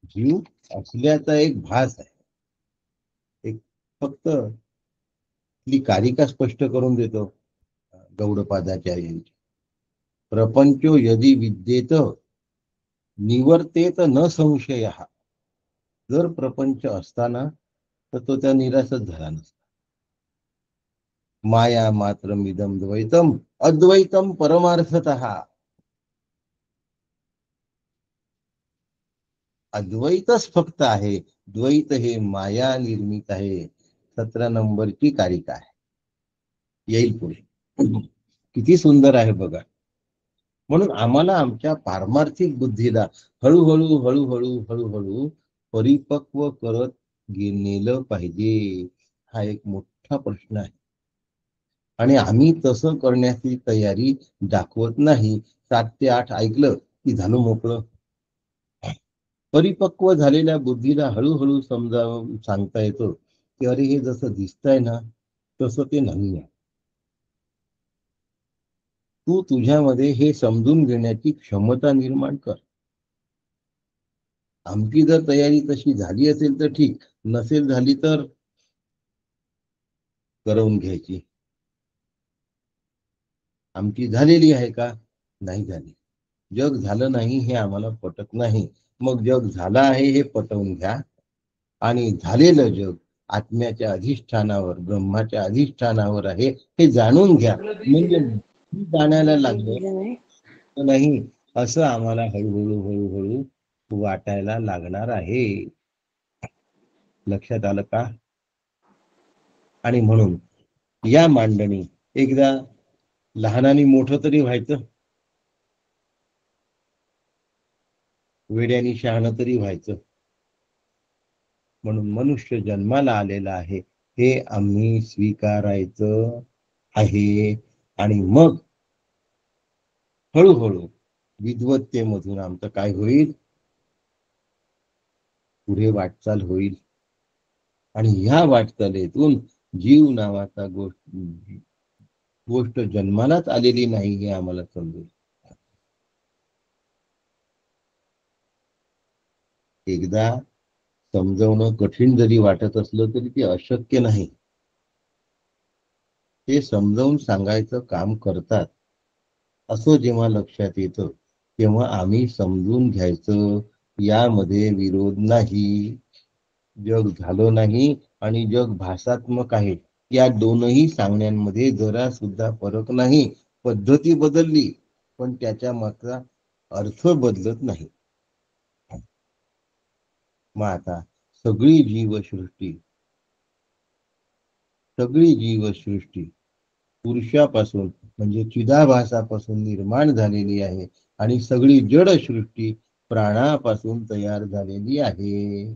जीव असल्याचा एक भास आहे. एक फक्त कारिका स्पष्ट करून देतो गौडपादाचार्यांची. प्रपंचो यदि विद्येत निवर्तेत न संशय. जर प्रपंच असताना तर तो त्या निराशच झाला नसता. माया मात्र इदम द्वैतम अद्वैतम परमार्थतः. अद्वैतच फक्त आहे. द्वैत हे माया निर्मित आहे. 17 नंबरची कारिका आहे. येईल पुढे. किती सुंदर आहे बघा. म्हणून आम्हाला आमच्या पारमार्थिक बुद्धीला हळूहळू हळूहळू हळूहळू परिपक्व करत नेलं पाहिजे. हा एक मोठा प्रश्न आहे आणि आम्ही तसं करण्याची तयारी दाखवत नाही. 7 ते 8 ऐकलं की झालं मोकळं. परिपक्व झालेल्या बुद्धीला हळूहळू सांगता येतं की अरे हे जसं दिसतंय ना तसं ते नाही आहे. तू तुझ्यामध्ये हे समजून घेण्याची क्षमता निर्माण कर. आमची जर तयारी तशी झाली असेल तर ठीक, नसेल झाली तर करवून घ्यायची. आमची झालेली आहे का? नाही झाली. जग झालं नाही हे आम्हाला पटत नाही. मग जग झालं आहे हे पटवून घ्या आणि झालेलं जग आत्म्याच्या अधिष्ठानावर ब्रह्माच्या अधिष्ठानावर आहे हे जाणून घ्या. म्हणजे जाणायला लागलं नाही असं आम्हाला हळूहळू हळूहळू वाटायला लागणार आहे. लक्षात आलं का? आणि म्हणून या मांडणी एकदा लहानाने मोठं तरी व्हायचं, वेड्यानी शहाणं तरी व्हायचं. म्हणून मनुष्य जन्माला आलेला आहे हे आम्ही स्वीकारायचं आहे. आणि मग हळूहळू विद्वत्तेमधून आमचं काय होईल? पुढे वाटचाल होईल. आणि ह्या वाटचालीतून जीव नावाचा गोष्ट जन्मालाच आलेली नाही हे आम्हाला समजेल. एकदा समजवणं कठीण जरी वाटत असलं तरी ते अशक्य नाही. ते समजावून सांगायचं काम करतात असं जेव्हा लक्षात येतं तेव्हा आम्ही समजून घ्यायचं यामध्ये विरोध नाही. जग झालं नाही आणि जग भासात्मक आहे, या दोनही सांगण्यांमध्ये जरा सुद्धा फरक नाही. पद्धती बदलली पण त्याच्या मागचा अर्थ बदलत नाही. मग आता सगळी जीवसृष्टी पुरुषापासून म्हणजे चिदाभासापासून निर्माण झालेली आहे आणि सगळी जडसृष्टी प्राणापासून तयार झालेली आहे.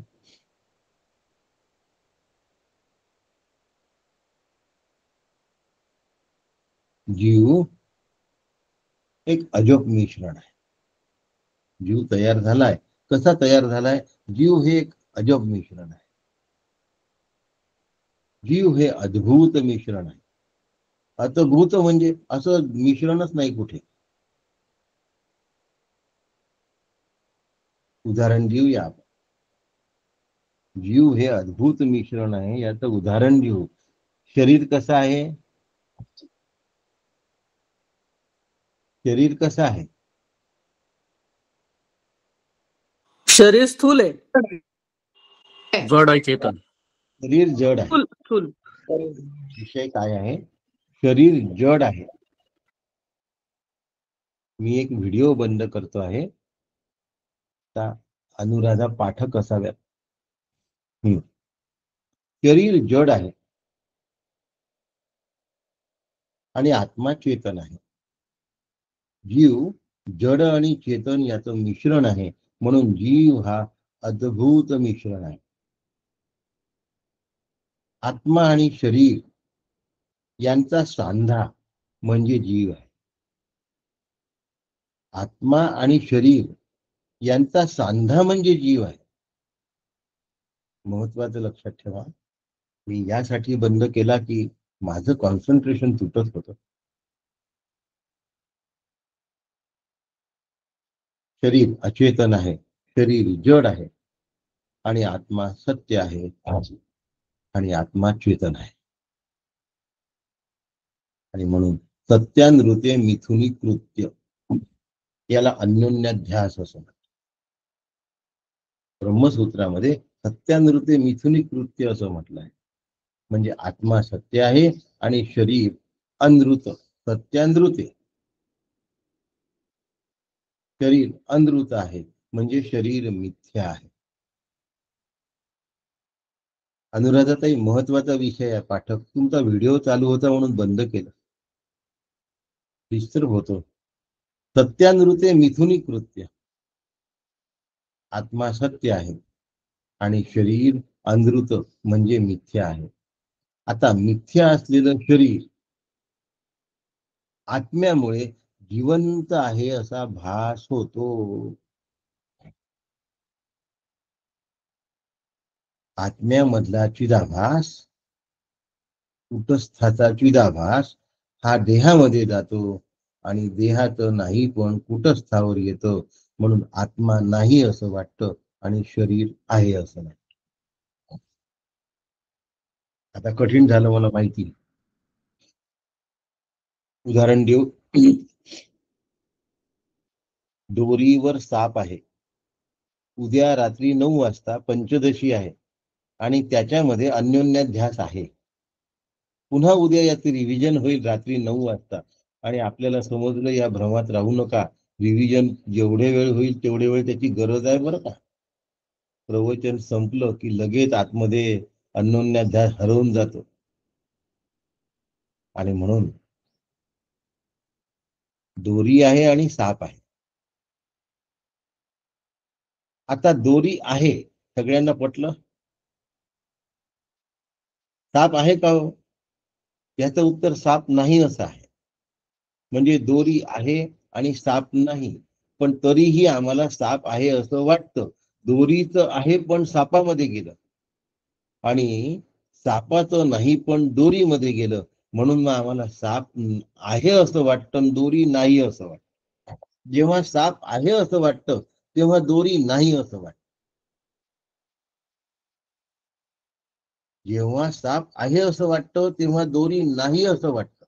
जीव एक अजब मिश्रण आहे. जीव तयार झालाय. कसा तयार झालाय? जीव हे एक अजब मिश्रण आहे. जीव हे अद्भुत मिश्रण आहे. अद्भुत म्हणजे असं मिश्रणच नाही कुठे. उदाहरण देऊया आपण. जीव हे अद्भुत मिश्रण आहे याचं उदाहरण देऊ. शरीर कसं आहे? शरीर कसं आहे? शरीर स्थूल आहे. जड आहे चेतन. शरीर जड आहे. स्थूल विषय काय आहे? शरीर जड आहे. मी एक व्हिडिओ बंद करतो आहे. अनुराधा पाठक असाव्यात. शरीर जड आहे आणि आत्मा चेतन आहे. जीव जड आणि चेतन याचं मिश्रण आहे, म्हणून जीव हा अद्भुत मिश्रण आहे. आत्मा आणि शरीर यांचा सांधा म्हणजे जीव आहे. आत्मा आणि शरीर यांचा सांधा म्हणजे जीव आहे. महत्वाचं लक्षात ठेवा. मी यासाठी बंद केला की माझं कॉन्सन्ट्रेशन तुटत होतं. शरीर अचेतन आहे, शरीर जड आहे आणि आत्मा सत्य आहे आणि आत्मा चेतन आहे. आणि म्हणून सत्यानृते मिथुनी कृत्य याला अन्योन्याध्यास असं म्हणतात. ब्रह्मसूत्रामध्ये सत्यानृते मिथुनी कृत्य असं म्हटलं आहे. म्हणजे आत्मा सत्य आहे आणि शरीर अनृत. सत्यानृते शरीर अनृत आहे म्हणजे शरीर मिथ्या आहे. अनुराधाताई, महत्वाचा विषय आहे. पाठक, तुमचा व्हिडिओ चालू होता म्हणून बंद केलं. डिस्टर्ब होतो. सत्यानृते मिथुनी कृत्य. आत्मा सत्य आहे आणि शरीर अनृत म्हणजे मिथ्या आहे. आता मिथ्या असलेलं शरीर आत्म्यामुळे जिवंत आहे असा भास होतो. आत्म्यामधला चिदाभास, कुटस्थाचा चिदाभास हा देहामध्ये जातो आणि देहाचं नाही पण कुटस्थावर येतं, म्हणून आत्मा नाही असं वाटतं आणि शरीर आहे असं नाही. आता कठीण झालं मला माहिती. उदाहरण देऊ. दोरीवर साप आहे. उद्या रात्री 9 वाजता पंचदशी आहे आणि त्याच्यामध्ये अन्योन्याध्यास आहे. पुन्हा उद्या याचे रिव्हिजन होईल रात्री 9 वाजता आणि आपल्याला समजलं, या भ्रमात राहू नका. रिव्हिजन जेवढे वेळ होईल तेवढे वेळ त्याची गरज आहे बरं का. प्रवचन संपलं की लगेच आतमध्ये अन्योन्याध्यास हरवून जातो. आणि म्हणून दोरी आहे आणि साप आहे. आता दोरी आहे, सगळ्यांना पटलं. साप आहे का हो? याचं उत्तर साप नाही असं आहे. म्हणजे दोरी आहे आणि साप नाही, पण तरीही आम्हाला साप आहे असं वाटतं. दोरीचं आहे पण सापामध्ये गेलं आणि सापाचं नाही पण दोरीमध्ये गेलं, म्हणून मग आम्हाला साप आहे असं वाटतं, दोरी नाही असं वाटतं. जेव्हा साप आहे असं वाटतं तेव्हा दोरी नाही असं वाटतं. जेव्हा साप आहे असं वाटतं तेव्हा दोरी नाही असं वाटतं.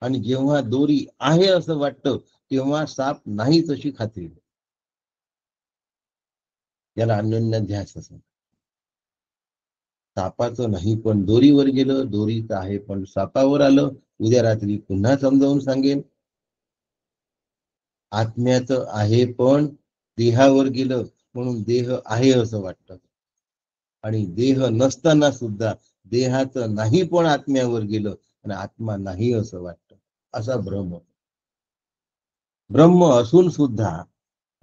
आणि जेव्हा दोरी आहे असं वाटतं तेव्हा साप नाहीच अशी खात्री होते. याला अन्योन्याध्यास असं. सापाचं नाही पण दोरीवर गेलं, दोरीचं आहे पण सापावर आलं. उद्या रात्री पुन्हा समजावून सांगेन. आत्म्याचं आहे पण देहावर गेलं म्हणून देह आहे असं वाटतं, आणि देह नसताना सुद्धा देहाचं नाही पण आत्म्यावर गेलं आणि आत्मा नाही असं वाटतं. असा भ्रम. ब्रह्म असून सुद्धा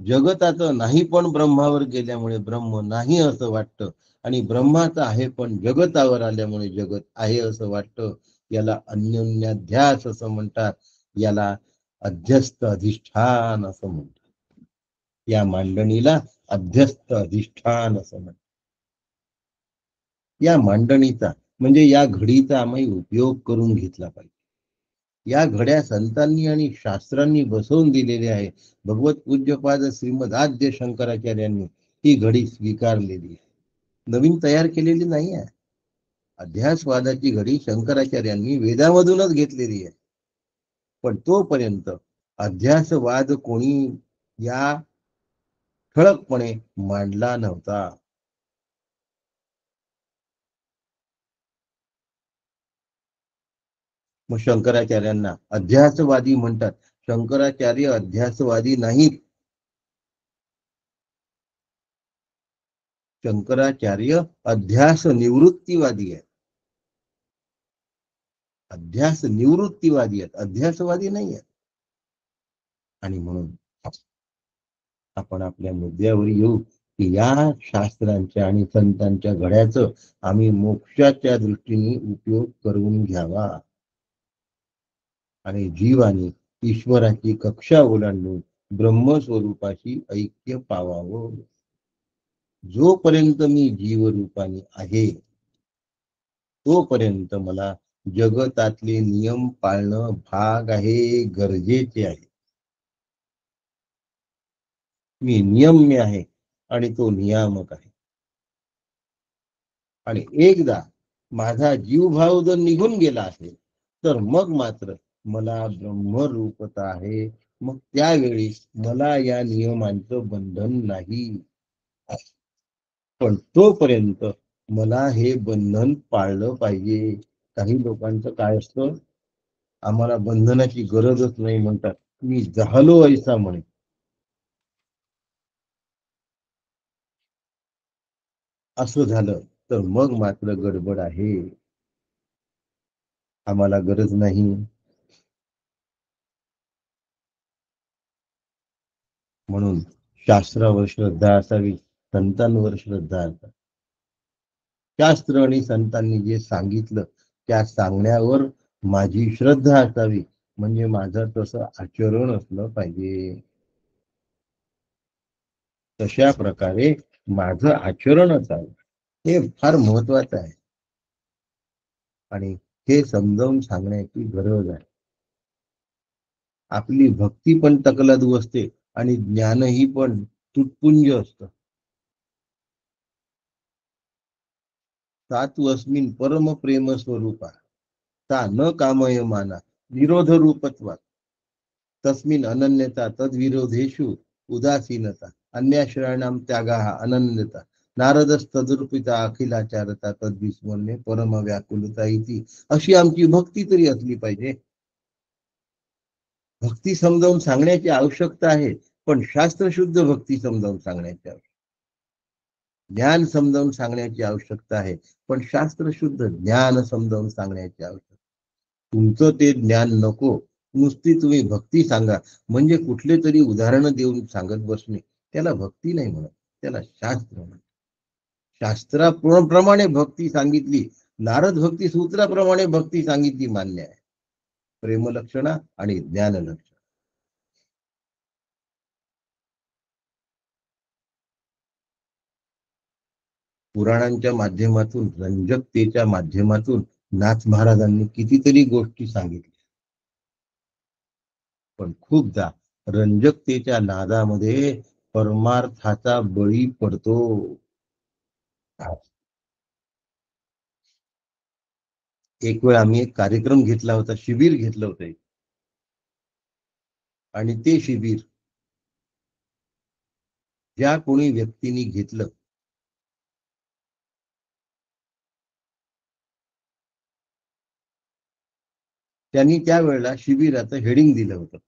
जगताचं नाही पण ब्रह्मावर गेल्यामुळे ब्रह्म नाही असं वाटतं, आणि ब्रह्माचं आहे पण जगतावर आल्यामुळे जगत आहे असं वाटतं. याला अन्योन्याध्यास असं म्हणतात. याला अध्यस्त अधिष्ठान असं म्हणतात. या मांडणीला अध्यस्त अधिष्ठान असं म्हणतात. या मांडणीचा म्हणजे या घडीचा आम्ही उपयोग करून घेतला पाहिजे. या घड्या संतांनी आणि शास्त्रांनी बसवून दिलेल्या आहे. भगवत पूज्यपाद श्रीमद आद्य शंकराचार्यांनी ही घडी स्वीकारलेली आहे, नवीन तयार केलेली नाही आहे. अध्यासवादाची घडी शंकराचार्यांनी वेदामधूनच घेतलेली आहे. पण तोपर्यंत अध्यासवाद कोणी या ठळकपणे मांडला नव्हता. मग शंकराचार्यांना अध्यासवादी म्हणतात. शंकराचार्य अध्यासवादी नाहीत. शंकराचार्य अध्यास निवृत्तीवादी आहेत. अध्यास निवृत्तीवादी आहेत, अध्यासवादी नाही आहेत. आणि म्हणून आपण आपल्या मुद्द्यावर येऊ की या शास्त्रांच्या आणि संतांच्या घड्याचं आम्ही मोक्षाच्या दृष्टीने उपयोग करून घ्यावा आणि जीवाने ईश्वराची कक्षा ओलांडून ब्रह्मस्वरूपाशी ऐक्य पावावं. जोपर्यंत मी जीवरूपाने आहे तोपर्यंत मला जगतातले नियम पाळणं भाग आहे, गरजेचे आहे. मी नियम्य आहे आणि तो नियामक आहे. आणि एकदा माझा जीवभाव जर निघून गेला असेल तर मग मात्र मला ब्रह्मरूपता आहे. मग त्यावेळी मला या नियमांचं बंधन नाही. पण तोपर्यंत मला हे बंधन पाळलं पाहिजे. काही लोकांचं काय असतं, आम्हाला बंधनाची गरजच नाही म्हणतात. मी झालो ऐसा म्हणे. असं झालं तर मग मात्र गडबड आहे. आम्हाला गरज नाही. म्हणून शास्त्रावर श्रद्धा असावी, संतांवर श्रद्धा असावी. शास्त्र आणि संतांनी जे सांगितलं त्या सांगण्यावर माझी श्रद्धा असावी, म्हणजे माझं तसं आचरण असलं पाहिजे. तशा प्रकारे माझं आचरण असावं, हे फार महत्वाचं आहे. आणि हे समजावून सांगण्याची गरज आहे. आपली भक्ती पण तकलादू असते आणि ज्ञानही पण तुटपुंज असतं. सात्वस्मिन परम प्रेम स्वरूपा ता न कामय माना विरोध रूपत्वा तस्मिन अनन्यता तद्विरोधेषु उदासीनता अन्याश्रयाणाम त्यागा अनन्यता नारदस्तदुर्पिता अखिलाचारता तद्विस्मरणे परम व्याकुलता इति. अशी आमची भक्ती तरी असली पाहिजे. भक्ती समजावून सांगण्याची आवश्यकता आहे, पण शास्त्रशुद्ध भक्ती समजावून सांगण्याची आवश्यकता. ज्ञान समजावून सांगण्याची आवश्यकता आहे, पण शास्त्रशुद्ध ज्ञान समजावून सांगण्याची आवश्यकता. तुमचं ते ज्ञान नको, नुसती तुम्ही भक्ती सांगा. म्हणजे कुठले तरी उदाहरण देऊन सांगत बसणे त्याला भक्ती नाही म्हणत, त्याला शास्त्र म्हणत. शास्त्राप्रमाणे भक्ती सांगितली, नारद भक्ती सूत्राप्रमाणे भक्ती सांगितली मान्य आहे. प्रेमलक्षणा आणि ज्ञानलक्षणा. पुराणांच्या माध्यमातून, रंजकतेच्या माध्यमातून नाथ महाराजांनी कितीतरी गोष्टी सांगितल्या. पण खूपदा रंजकतेच्या नादामध्ये परमार्थाचा बळी पडतो. एक वेळ आम्ही एक कार्यक्रम घेतला होता, शिबिर घेतलं होतं. आणि ते शिबिर ज्या कोणी व्यक्तीने घेतलं त्यांनी त्यावेळेला शिबिराचं हेडिंग दिलं होतं.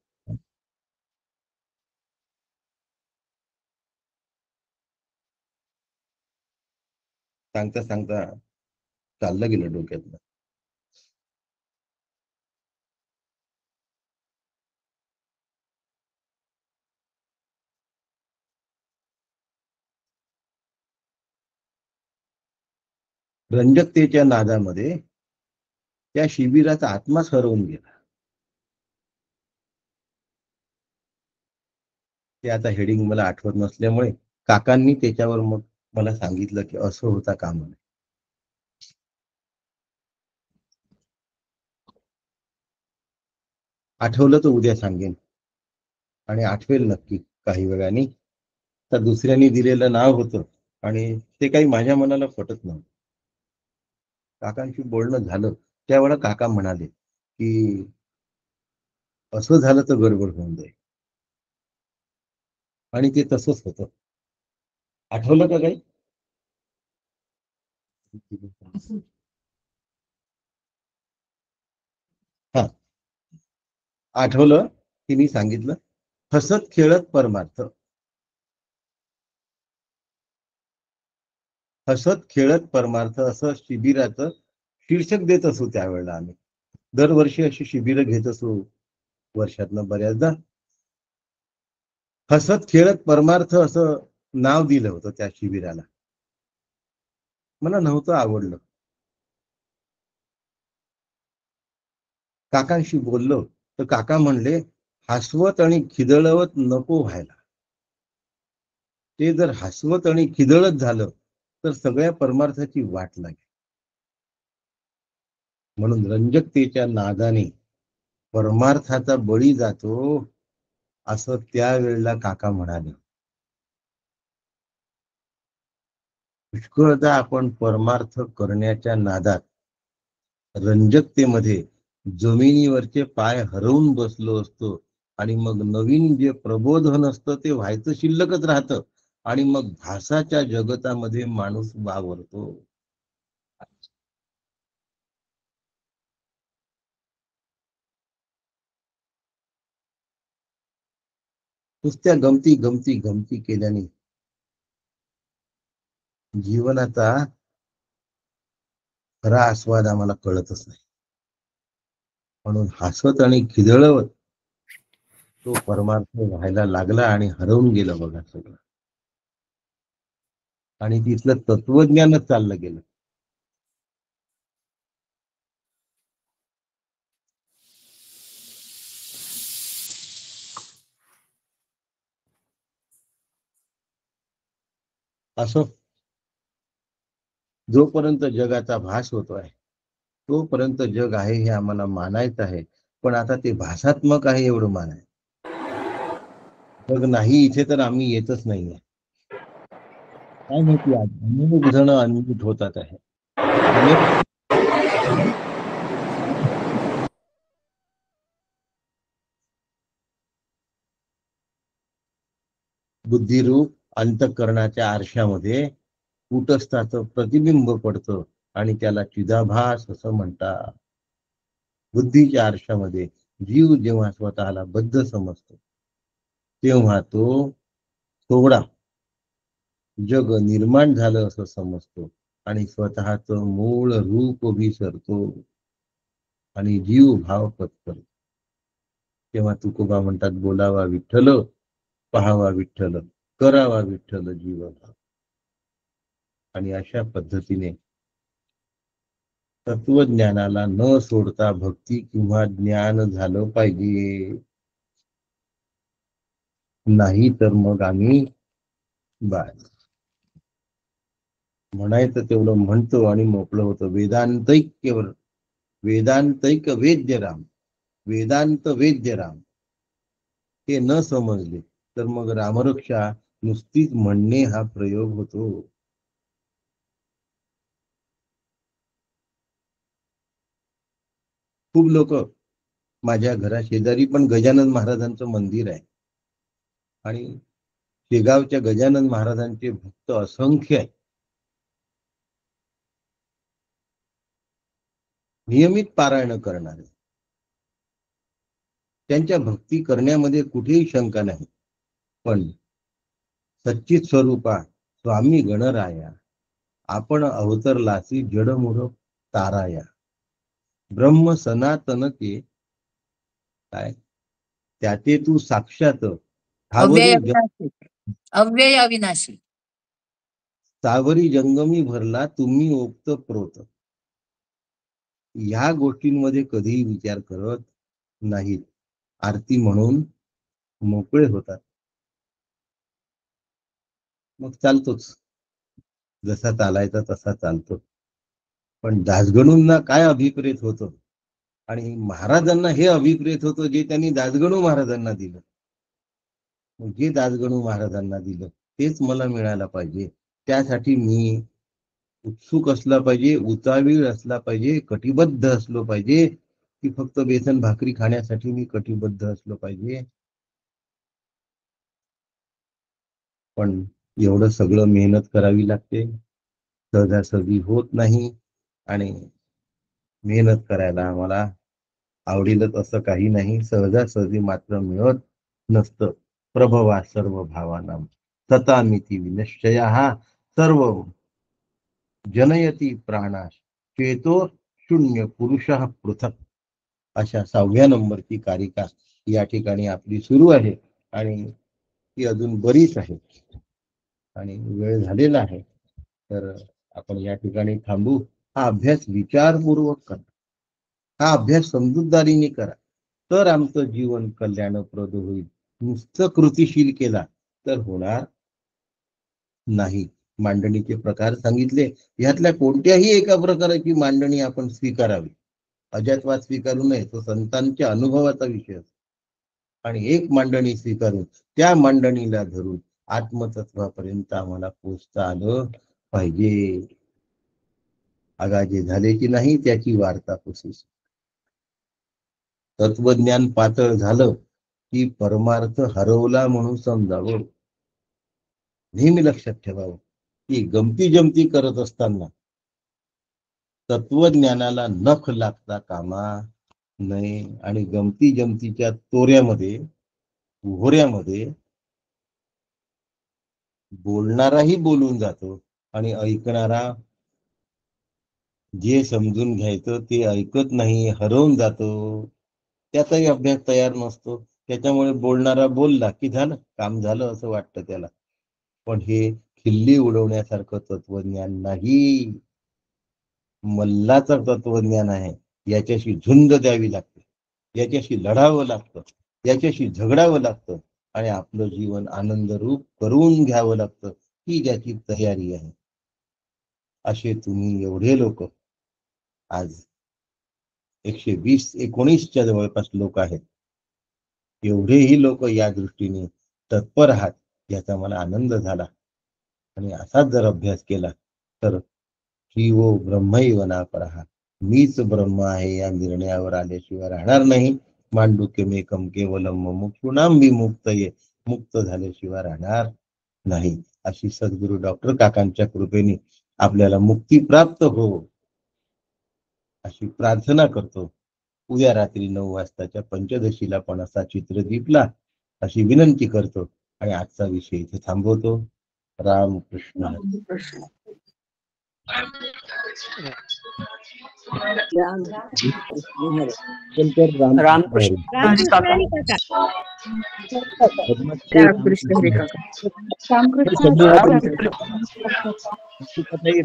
सांगता सांगता चाललं गेलं डोक्यातनं. रंजकतेच्या नादामध्ये त्या शिबिराचा आत्माच हरवून गेला. ते आता हेडिंग मला आठवत नसल्यामुळे काकांनी त्याच्यावर मग मला सांगितलं की असं होता कामा नये. आठवलं तर उद्या सांगेन आणि आठवेल नक्की काही वेळाने. तर दुसऱ्यांनी दिलेलं नाव होतं आणि ते काही माझ्या मनाला पटत नव्हतं. काकांशी बोलणं झालं त्यावेळेला काका म्हणाले की असं झालं तर गडबड होऊन जाईल. आणि ते तसंच होतं. आठवलं का काही? हा, आठवलं की मी सांगितलं हसत खेळत परमार्थ. हसत खेळत परमार्थ असं शिबिराचं शीर्षक देत असू त्यावेळेला. आम्ही दरवर्षी अशी शिबिरं घेत असू वर्षातनं बऱ्याचदा. हसत खेळत परमार्थ असं नाव दिलं होतं त्या शिबिराला. मला नव्हतं आवडलं. काकांशी बोललो तर काका म्हणले हसवत आणि खिदळवत नको व्हायला. ते जर हसवत आणि खिदळत झालं तर सगळ्या परमार्थाची वाट लागेल. म्हणून रंजकतेच्या नादाने परमार्थाचा बळी जातो असं त्यावेळेला काका म्हणाले. पुष्कळदा आपण परमार्थ करण्याच्या नादात रंजकतेमध्ये जमिनीवरचे पाय हरवून बसलो असतो आणि मग नवीन जे प्रबोधन असतं ते व्हायचं शिल्लकच राहतं आणि मग भासाच्या जगतामध्ये माणूस वावरतो. नुसत्या गमती गमती गमती केल्याने जीवनाचा खरा आस्वाद आम्हाला कळतच नाही. म्हणून हसत आणि खिदळवत तो परमार्थ व्हायला लागला आणि हरवून गेलं बघा सगळं. आणि तिथलं तत्वज्ञानच चाललं गेलं. असं जोपर्यंत जगाचा भास होतोय तोपर्यंत जग आहे हे आम्हाला मानायचं आहे. पण आता ते भासात्मक आहे एवढं मानाय. जग नाही इथे तर आम्ही येतच नाहीये. काय माहिती आज अनेक जण अनम्यूट होतात आहे. अनेक बुद्धिरूप अंतःकरणाच्या आरशामध्ये कुटस्थाचं प्रतिबिंब पडतं आणि त्याला चिदाभास असं म्हणतात. बुद्धीच्या आरशामध्ये जीव जेव्हा स्वतःला बद्ध समजतो तेव्हा तो सोहळा जग निर्माण झालं असं समजतो आणि स्वतःच मूळ रूप विसरतो आणि जीव भाव पत्करतो. तेव्हा तुकोबा म्हणतात बोलावा विठ्ठल, पहावा विठ्ठल, करावा विठ्ठल जीव भाव. आणि अशा पद्धतीने तत्वज्ञानाला न सोडता भक्ती किंवा ज्ञान झालं पाहिजे. नाही तर मग आम्ही बस म्हणायचं तेवढं म्हणतो आणि मोकळं होतं. वेदांतैक्यवर वेदांतैक वेद्यराम, वेदांत वेद्यराम हे न समजले तर मग रामरक्षा नुसतीच म्हणणे हा प्रयोग होतो. खूप लोक माझ्या घरा शेजारी पण गजानन महाराजांचं मंदिर आहे आणि शेगावच्या गजानन महाराजांचे भक्त असंख्य आहेत. नियमित पारायण करणारे, त्यांच्या भक्ती करण्यामध्ये कुठेही शंका नाही. पण सच्चित स्वरूपा स्वामी गणराया आपण अवतरलासी जडमूळ ताराया ब्रह्म सनातन के काय त्याते तू साक्षात अव्यय ठावरी अविनाशी. अव्यय अविनाशी. सावरी जंगमी भरला तुम्ही ओक्त प्रोत. ह्या गोष्टींमध्ये कधीही विचार करत नाहीत. आरती म्हणून मोकळे होतात. मग चालतोच, जसा चालायचा तसा चालतो. पण दासगणूंना काय अभिप्रेत होतं आणि महाराजांना हे अभिप्रेत होतं जे त्यांनी दासगणू महाराजांना दिलं. जे दासगणू महाराजांना दिलं तेच मला मिळायला पाहिजे. त्यासाठी मी उत्सुक असला पाहिजे, उतावीळ असला पाहिजे, कटिबद्ध असलो पाहिजे, की फक्त बेसन भाकरी खाण्यासाठी मी कटिबद्ध असलो पाहिजे. पण एवढं सगळं मेहनत करावी लागते, सहजासहजी होत नाही. आणि मेहनत करायला आम्हाला आवडेलच असं काही नाही, सहजासहजी मात्र मिळत नसतं. प्रभवा सर्व भावानां तथामिती विनश्चया हा सर्व जनयती प्राणाश चेतो शून्य पुरुषः पृथक. अशा 6व्या नंबरची कारिका या ठिकाणी आपली सुरू आहे आणि ती अजून बरीच आहे आणि वेळ झालेला आहे. तर आपण या ठिकाणी थांबू. हा अभ्यास विचारपूर्वक करा, हा अभ्यास समजूतदारीने करा, तर आमचं जीवन कल्याणप्रद होईल. नुसतं कृतिशील केला तर होणार नाही. मांडणीचे प्रकार सांगितले, यातल्या कोणत्याही एका प्रकाराची मांडणी आपण स्वीकारावी. अजातवाद स्वीकारू नये, तो संतांच्या अनुभवाचा विषय असतो. आणि एक मांडणी स्वीकारून त्या मांडणीला धरून आत्मतत्वापर्यंत आम्हाला पोचता आलं पाहिजे. आगाजे झाले की नाही त्याची वार्ता पुसूस. तत्वज्ञान पातळ झालं की परमार्थ हरवला म्हणून समजावं. नेहमी लक्षात ठेवावं की गमती जमती करत असताना तत्वज्ञानाला नख लागता कामा नये. आणि गमती जमतीच्या तोऱ्यामध्ये भोऱ्यामध्ये बोलणाराही बोलून जातो आणि ऐकणारा जे समजून घ्यायचं ते ऐकत नाही, हरवून जातो. त्याचाही अभ्यास तयार नसतो. त्याच्यामुळे बोलणारा बोलला की झालं, काम झालं असं वाटतं त्याला. पण हे खिल्ली उडवण्यासारखं तत्वज्ञान नाही, मल्लाचं तत्वज्ञान आहे. याच्याशी झुंज द्यावी लागते, याच्याशी लढावं लागतं, याच्याशी झगडावं लागतं आणि आपलं जीवन आनंदरूप करून घ्यावं लागतं. ही ज्याची तयारी आहे. असे तुम्ही एवढे लोक आज 120-119च्या जवळपास लोक आहेत. एवढेही लोक या दृष्टीने तत्पर आहात याचा मला आनंद झाला. आणि असाच जर अभ्यास केला तर जीवो ब्रह्मैव नापरः, मीच ब्रह्म आहे या निर्णयावर आल्याशिवाय राहणार नाही. मांडूक्यमेकं केवलम मुमुक्षूणां विमुक्तये, मुक्त झाल्याशिवाय राहणार नाही. अशी सद्गुरू डॉक्टर काकांच्या कृपेने आपल्याला मुक्ती प्राप्त हो अशी प्रार्थना करतो. उद्या रात्री 9 वाजताच्या पंचदशीला पण असा चित्रदीपला अशी विनंती करतो आणि आजचा विषय इथे थांबवतो. रामकृष्ण हरी. रामकृष्ण हरी काका. रामकृष्ण हरी काका.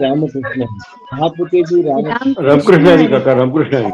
रामकृष्ण महापुतेजी रामकृष्ण हरी काका, रामकृष्ण हरी.